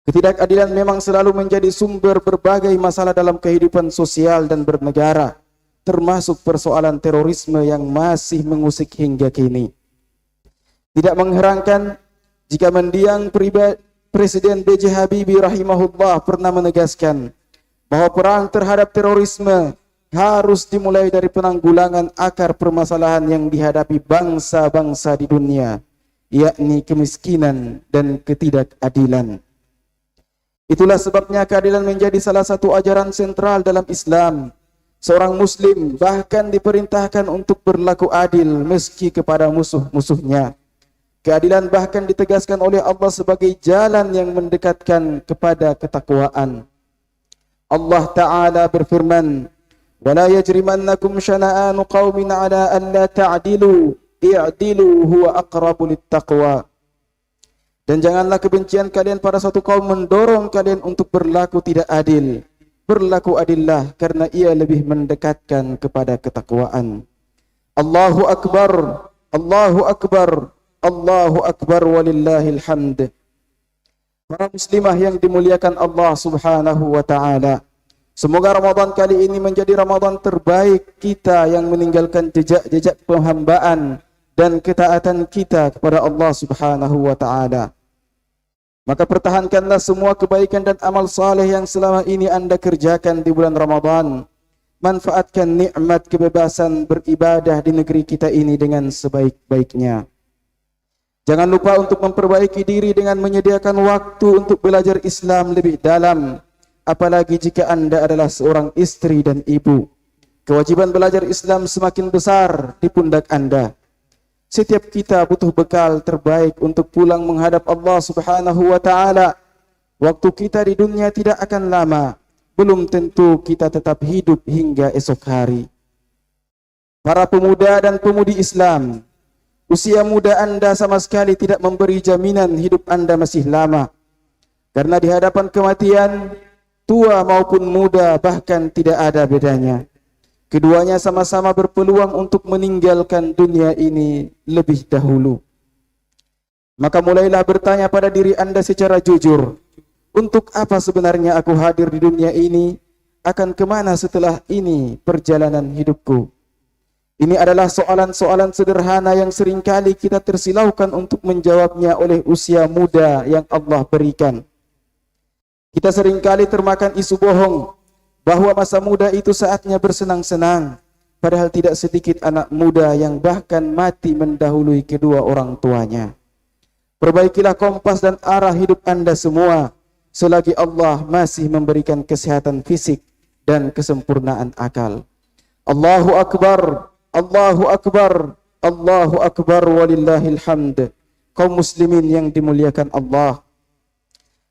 Ketidakadilan memang selalu menjadi sumber berbagai masalah dalam kehidupan sosial dan bernegara, termasuk persoalan terorisme yang masih mengusik hingga kini. Tidak mengherankan jika mendiang Presiden B.J. Habibie rahimahullah pernah menegaskan bahwa perang terhadap terorisme harus dimulai dari penanggulangan akar permasalahan yang dihadapi bangsa-bangsa di dunia, yakni kemiskinan dan ketidakadilan. Itulah sebabnya keadilan menjadi salah satu ajaran sentral dalam Islam. Seorang muslim bahkan diperintahkan untuk berlaku adil meski kepada musuh-musuhnya. Keadilan bahkan ditegaskan oleh Allah sebagai jalan yang mendekatkan kepada ketakwaan. Allah Ta'ala berfirman, وَلَا يَجْرِمَنَّكُمْ شَنَآنُ قَوْمٍ عَلَىٰ أَنْ لَا تَعْدِلُوا i'dilu huwa aqrabu littaqwa. Dan janganlah kebencian kalian pada suatu kaum mendorong kalian untuk berlaku tidak adil. Berlaku adillah karena ia lebih mendekatkan kepada ketakwaan. Allahu Akbar, Allahu Akbar, Allahu Akbar walillahil hamd. Para muslimah yang dimuliakan Allah Subhanahu wa taala, semoga Ramadan kali ini menjadi Ramadan terbaik kita yang meninggalkan jejak-jejak penghambaan dan ketaatan kita kepada Allah Subhanahu wa taala. Maka pertahankanlah semua kebaikan dan amal saleh yang selama ini Anda kerjakan di bulan Ramadan. Manfaatkan nikmat kebebasan beribadah di negeri kita ini dengan sebaik-baiknya. Jangan lupa untuk memperbaiki diri dengan menyediakan waktu untuk belajar Islam lebih dalam. Apalagi jika Anda adalah seorang istri dan ibu. Kewajiban belajar Islam semakin besar di pundak Anda. Setiap kita butuh bekal terbaik untuk pulang menghadap Allah Subhanahu wa taala. Waktu kita di dunia tidak akan lama. Belum tentu kita tetap hidup hingga esok hari. Para pemuda dan pemudi Islam, usia muda Anda sama sekali tidak memberi jaminan hidup Anda masih lama. Karena di hadapan kematian, tua maupun muda bahkan tidak ada bedanya. Keduanya sama-sama berpeluang untuk meninggalkan dunia ini lebih dahulu. Maka mulailah bertanya pada diri Anda secara jujur, untuk apa sebenarnya aku hadir di dunia ini? Akan kemana setelah ini perjalanan hidupku? Ini adalah soalan-soalan sederhana yang seringkali kita tersilaukan untuk menjawabnya oleh usia muda yang Allah berikan. Kita seringkali termakan isu bohong bahwa masa muda itu saatnya bersenang-senang, padahal tidak sedikit anak muda yang bahkan mati mendahului kedua orang tuanya. Perbaikilah kompas dan arah hidup Anda semua, selagi Allah masih memberikan kesehatan fisik dan kesempurnaan akal. Allahu Akbar, Allahu Akbar, Allahu Akbar walillahil hamd. Kaum muslimin yang dimuliakan Allah,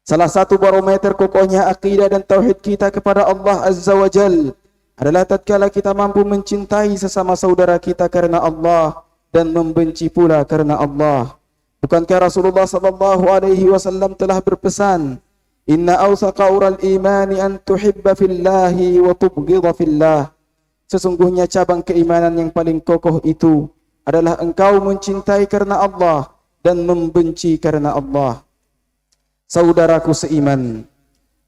salah satu barometer kokohnya akidah dan tauhid kita kepada Allah Azza wa Jal adalah tatkala kita mampu mencintai sesama saudara kita karena Allah dan membenci pula karena Allah. Bukankah Rasulullah sallallahu alaihi wasallam telah berpesan, "Inna awsaqa ural imani an tuhibba fillahi wa tubghidha fillah." Sesungguhnya cabang keimanan yang paling kokoh itu adalah engkau mencintai karena Allah dan membenci karena Allah. Saudaraku seiman,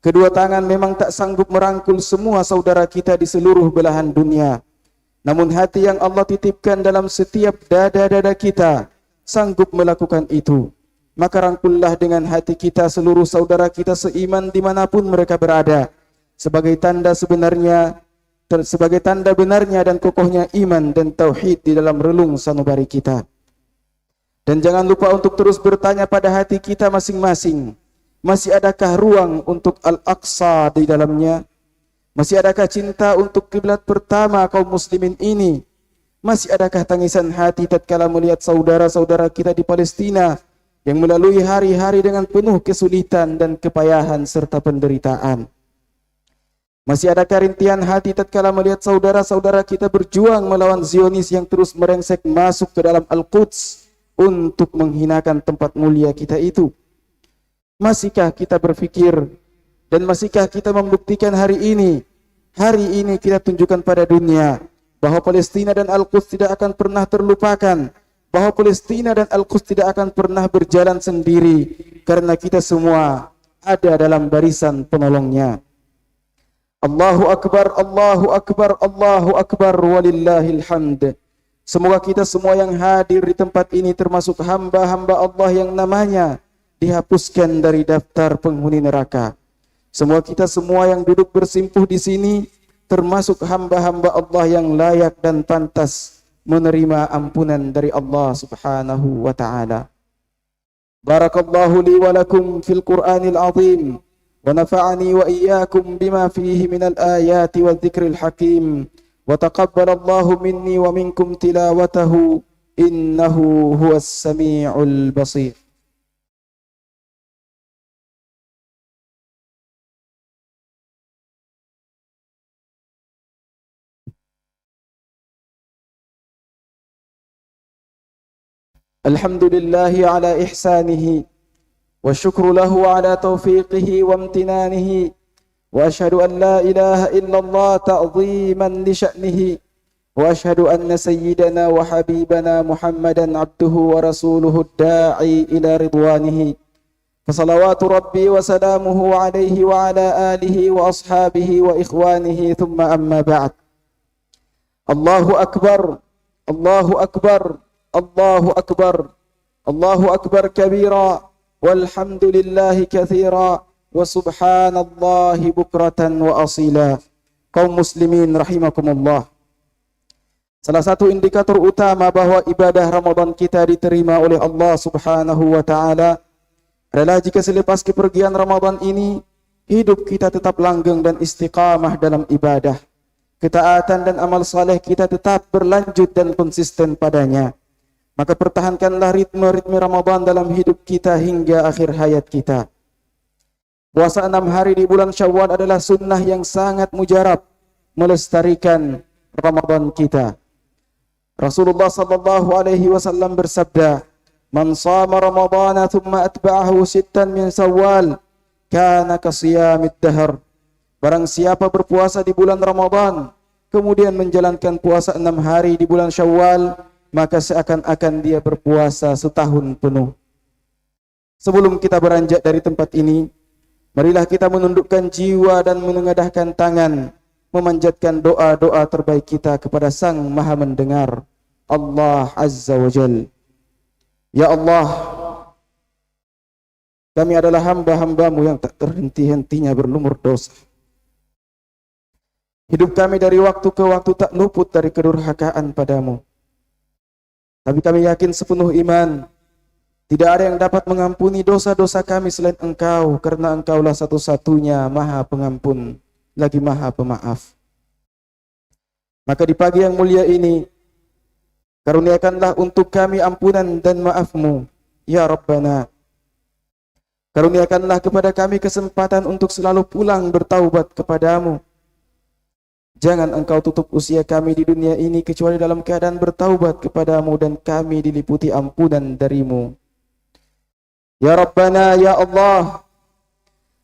kedua tangan memang tak sanggup merangkul semua saudara kita di seluruh belahan dunia. Namun hati yang Allah titipkan dalam setiap dada-dada kita sanggup melakukan itu. Maka rangkullah dengan hati kita seluruh saudara kita seiman dimanapun mereka berada, sebagai tanda benarnya dan kokohnya iman dan tauhid di dalam relung sanubari kita. Dan jangan lupa untuk terus bertanya pada hati kita masing-masing, masih adakah ruang untuk Al-Aqsa di dalamnya? Masih adakah cinta untuk kiblat pertama kaum muslimin ini? Masih adakah tangisan hati tatkala melihat saudara-saudara kita di Palestina yang melalui hari-hari dengan penuh kesulitan dan kepayahan serta penderitaan? Masih adakah rintihan hati tatkala melihat saudara-saudara kita berjuang melawan Zionis yang terus merengsek masuk ke dalam Al-Quds untuk menghinakan tempat mulia kita itu? Masihkah kita berpikir dan masihkah kita membuktikan hari ini kita tunjukkan pada dunia bahwa Palestina dan Al-Quds tidak akan pernah terlupakan, bahwa Palestina dan Al-Quds tidak akan pernah berjalan sendiri karena kita semua ada dalam barisan penolongnya. Allahu Akbar, Allahu Akbar, Allahu Akbar walillahil hamd. Semoga kita semua yang hadir di tempat ini termasuk hamba-hamba Allah yang namanya dihapuskan dari daftar penghuni neraka. Semua kita semua yang duduk bersimpuh di sini termasuk hamba-hamba Allah yang layak dan pantas menerima ampunan dari Allah Subhanahu wa taala. Barakallahu li wa lakum fil Qur'anil azim ونفعني وإياكم بما فيه من الآيات والذكر الحكيم وتقبل الله مني ومنكم تلاوته إنه هو السميع البصير. الحمد لله على إحسانه والشكر له على توفيقه وامتنانه وأشهد أن لا إله إلا الله تعظيما لشأنه وأشهد أن سيدنا وحبيبنا محمدا عبده ورسوله الداعي إلى رضوانه فصلوات ربي وسلامه عليه وعلى آله وأصحابه وإخوانه ثم أما بعد. الله أكبر الله أكبر الله أكبر الله أكبر كبيرا والحمد لله كثيرا وسبحان الله بكرة وأصيلا. Kaum muslimin rahimakumullah, salah satu indikator utama bahwa ibadah Ramadan kita diterima oleh Allah Subhanahu wa taala adalah jika selepas kepergian Ramadan ini hidup kita tetap langgeng dan istiqamah dalam ibadah. Ketaatan dan amal saleh kita tetap berlanjut dan konsisten padanya. Maka pertahankanlah ritme-ritme Ramadan dalam hidup kita hingga akhir hayat kita. Puasa 6 hari di bulan Syawal adalah sunnah yang sangat mujarab melestarikan Ramadan kita. Rasulullah sallallahu alaihi wasallam bersabda, "Man shama Ramadhana thumma atba'ahu sittan min Syawal, kana kasiyamid dahr." Barang siapa berpuasa di bulan Ramadan, kemudian menjalankan puasa 6 hari di bulan Syawal, maka seakan-akan dia berpuasa setahun penuh. Sebelum kita beranjak dari tempat ini, marilah kita menundukkan jiwa dan menengadahkan tangan, memanjatkan doa-doa terbaik kita kepada Sang Maha Mendengar, Allah Azza wa Jal. Ya Allah, kami adalah hamba-hambamu yang tak terhenti-hentinya berlumur dosa. Hidup kami dari waktu ke waktu tak luput dari kedurhakaan padamu. Tapi kami yakin sepenuh iman, tidak ada yang dapat mengampuni dosa-dosa kami selain Engkau, karena Engkaulah satu-satunya Maha Pengampun, lagi Maha Pemaaf. Maka di pagi yang mulia ini, karuniakanlah untuk kami ampunan dan maaf-Mu, ya Rabbana. Karuniakanlah kepada kami kesempatan untuk selalu pulang bertaubat kepadamu. Jangan Engkau tutup usia kami di dunia ini kecuali dalam keadaan bertaubat kepadamu dan kami diliputi ampunan darimu. Ya Rabbana, ya Allah,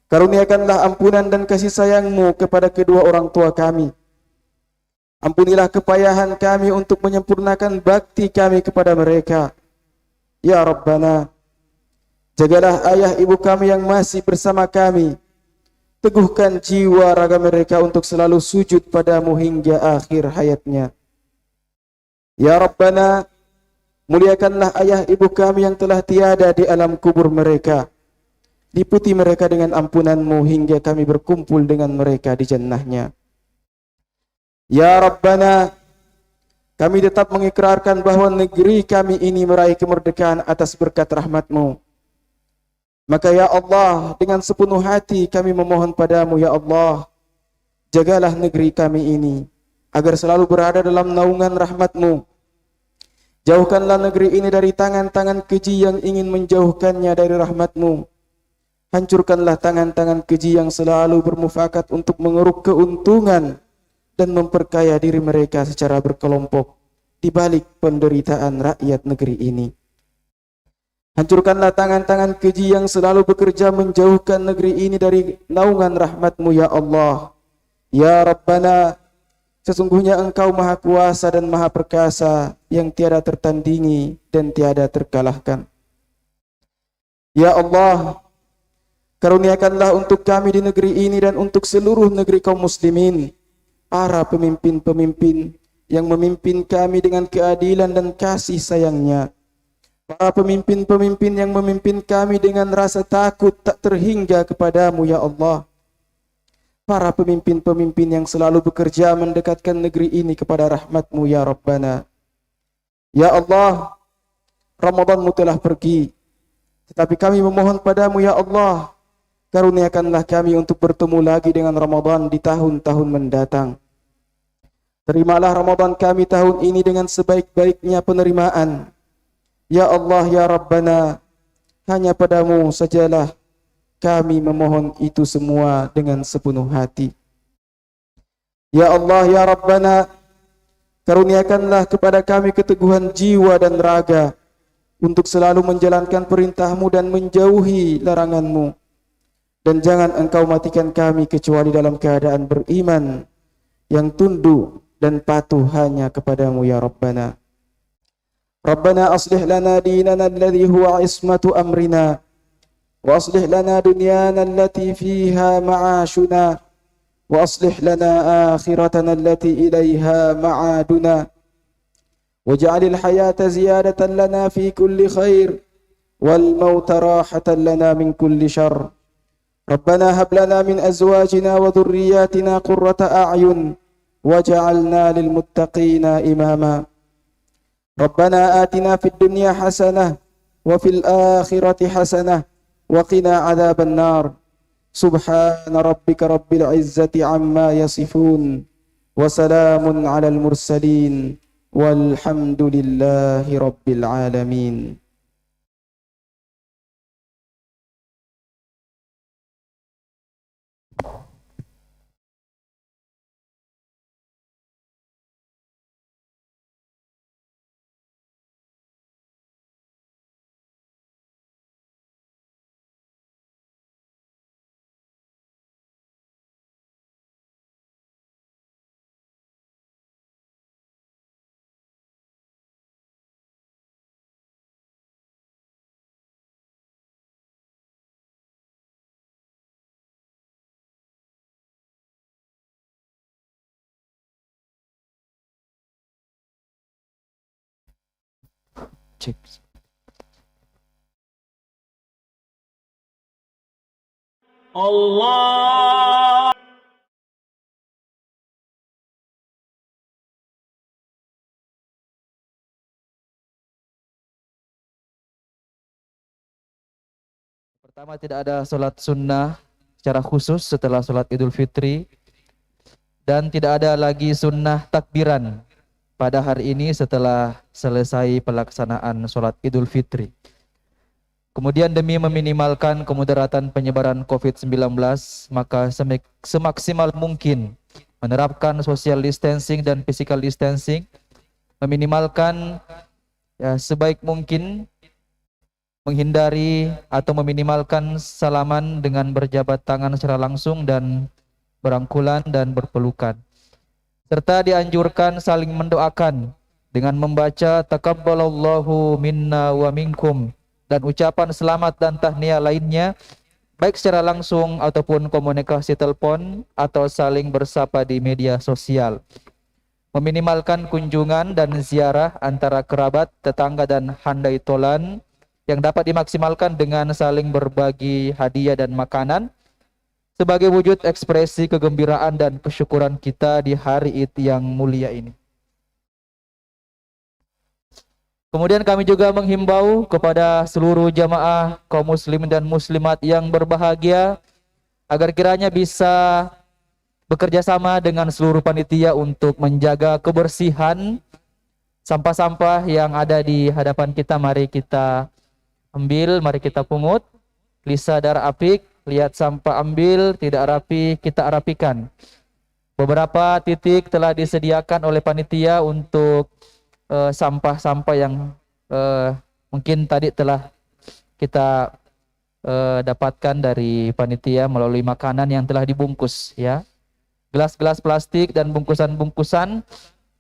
karuniakanlah ampunan dan kasih sayang-Mu kepada kedua orang tua kami. Ampunilah kepayahan kami untuk menyempurnakan bakti kami kepada mereka. Ya Rabbana, jagalah ayah ibu kami yang masih bersama kami. Teguhkan jiwa raga mereka untuk selalu sujud padamu hingga akhir hayatnya. Ya Rabbana, muliakanlah ayah ibu kami yang telah tiada di alam kubur mereka. Liputi mereka dengan ampunanmu hingga kami berkumpul dengan mereka di jannahnya. Ya Rabbana, kami tetap mengikrarkan bahwa negeri kami ini meraih kemerdekaan atas berkat rahmatmu. Maka ya Allah, dengan sepenuh hati kami memohon padamu, ya Allah, jagalah negeri kami ini, agar selalu berada dalam naungan rahmat-Mu. Jauhkanlah negeri ini dari tangan-tangan keji yang ingin menjauhkannya dari rahmat-Mu. Hancurkanlah tangan-tangan keji yang selalu bermufakat untuk mengeruk keuntungan dan memperkaya diri mereka secara berkelompok di balik penderitaan rakyat negeri ini. Hancurkanlah tangan-tangan keji yang selalu bekerja menjauhkan negeri ini dari naungan rahmat-Mu, ya Allah. Ya Rabbana, sesungguhnya Engkau Maha Kuasa dan Maha Perkasa yang tiada tertandingi dan tiada terkalahkan. Ya Allah, karuniakanlah untuk kami di negeri ini dan untuk seluruh negeri kaum muslimin para pemimpin-pemimpin yang memimpin kami dengan keadilan dan kasih sayangnya. Para pemimpin-pemimpin yang memimpin kami dengan rasa takut tak terhingga kepadamu, ya Allah. Para pemimpin-pemimpin yang selalu bekerja mendekatkan negeri ini kepada rahmat-Mu, ya Rabbana. Ya Allah, Ramadan-Mu telah pergi, tetapi kami memohon padamu, ya Allah, Karuniakanlah kami untuk bertemu lagi dengan Ramadan di tahun-tahun mendatang. Terimalah Ramadan kami tahun ini dengan sebaik-baiknya penerimaan. Ya Allah, ya Rabbana, hanya padamu sajalah kami memohon itu semua dengan sepenuh hati. Ya Allah, ya Rabbana, karuniakanlah kepada kami keteguhan jiwa dan raga untuk selalu menjalankan perintah-Mu dan menjauhi larangan-Mu. Dan jangan Engkau matikan kami kecuali dalam keadaan beriman yang tunduk dan patuh hanya kepadamu ya Rabbana. Rabbana aslih lana dinana alladhi huwa ismatu amrina wa aslih lana dunyana allati fiha ma'ashuna wa aslih lana akhiratana allati ilayha ma'aduna waj'alil hayata ziyadatan lana fi kulli khair wal mauta rahatan lana min kulli syarr. ربنا هب لنا من أزواجنا وذرياتنا قرة أعين وجعلنا للمتقين إماما ربنا آتنا في الدنيا حسنة وفي الآخرة حسنة وقنا عذاب النار سبحان ربك رب العزة عما يصفون وسلام على المرسلين والحمد لله رب العالمين. Cek. Allah. Pertama, tidak ada sholat sunnah secara khusus setelah sholat Idul Fitri, dan tidak ada lagi sunnah takbiran pada hari ini setelah selesai pelaksanaan sholat Idul Fitri. Kemudian demi meminimalkan kemudaratan penyebaran COVID-19, maka semaksimal mungkin menerapkan social distancing dan physical distancing, meminimalkan sebaik mungkin menghindari atau meminimalkan salaman dengan berjabat tangan secara langsung dan berangkulan dan berpelukan. Serta dianjurkan saling mendoakan dengan membaca taqabbalallahu minna wa minkum dan ucapan selamat dan tahniah lainnya, baik secara langsung ataupun komunikasi telepon atau saling bersapa di media sosial. Meminimalkan kunjungan dan ziarah antara kerabat, tetangga dan handai tolan yang dapat dimaksimalkan dengan saling berbagi hadiah dan makanan sebagai wujud ekspresi kegembiraan dan kesyukuran kita di hari Id yang mulia ini. Kemudian kami juga menghimbau kepada seluruh jamaah kaum muslimin dan muslimat yang berbahagia agar kiranya bisa bekerja sama dengan seluruh panitia untuk menjaga kebersihan sampah-sampah yang ada di hadapan kita. Mari kita ambil, mari kita pungut. Lisa darah apik, lihat sampah ambil, tidak rapi, kita rapikan. Beberapa titik telah disediakan oleh panitia untuk sampah-sampah yang mungkin tadi telah kita dapatkan dari panitia melalui makanan yang telah dibungkus, ya. Gelas-gelas plastik dan bungkusan-bungkusan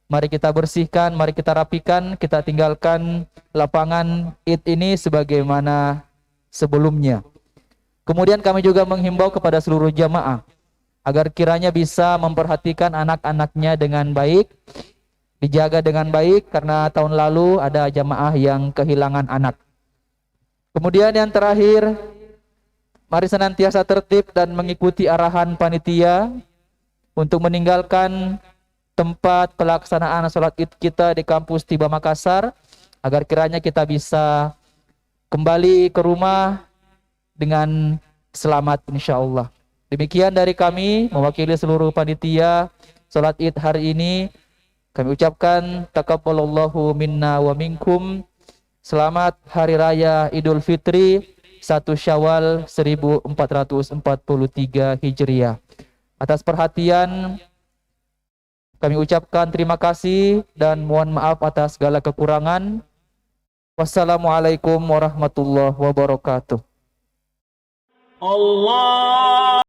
mari kita bersihkan, mari kita rapikan, kita tinggalkan lapangan Id ini sebagaimana sebelumnya. Kemudian kami juga menghimbau kepada seluruh jamaah agar kiranya bisa memperhatikan anak-anaknya dengan baik, dijaga dengan baik, karena tahun lalu ada jamaah yang kehilangan anak. Kemudian yang terakhir, mari senantiasa tertib dan mengikuti arahan panitia untuk meninggalkan tempat pelaksanaan sholat Id kita di kampus Tiba Makassar, agar kiranya kita bisa kembali ke rumah dengan selamat insyaallah. Demikian dari kami mewakili seluruh panitia salat Id hari ini. Kami ucapkan taqabbalallahu minna wa minkum. Selamat Hari Raya Idul Fitri 1 Syawal 1443 Hijriah. Atas perhatian kami ucapkan terima kasih dan mohon maaf atas segala kekurangan. Wassalamualaikum warahmatullahi wabarakatuh. Allah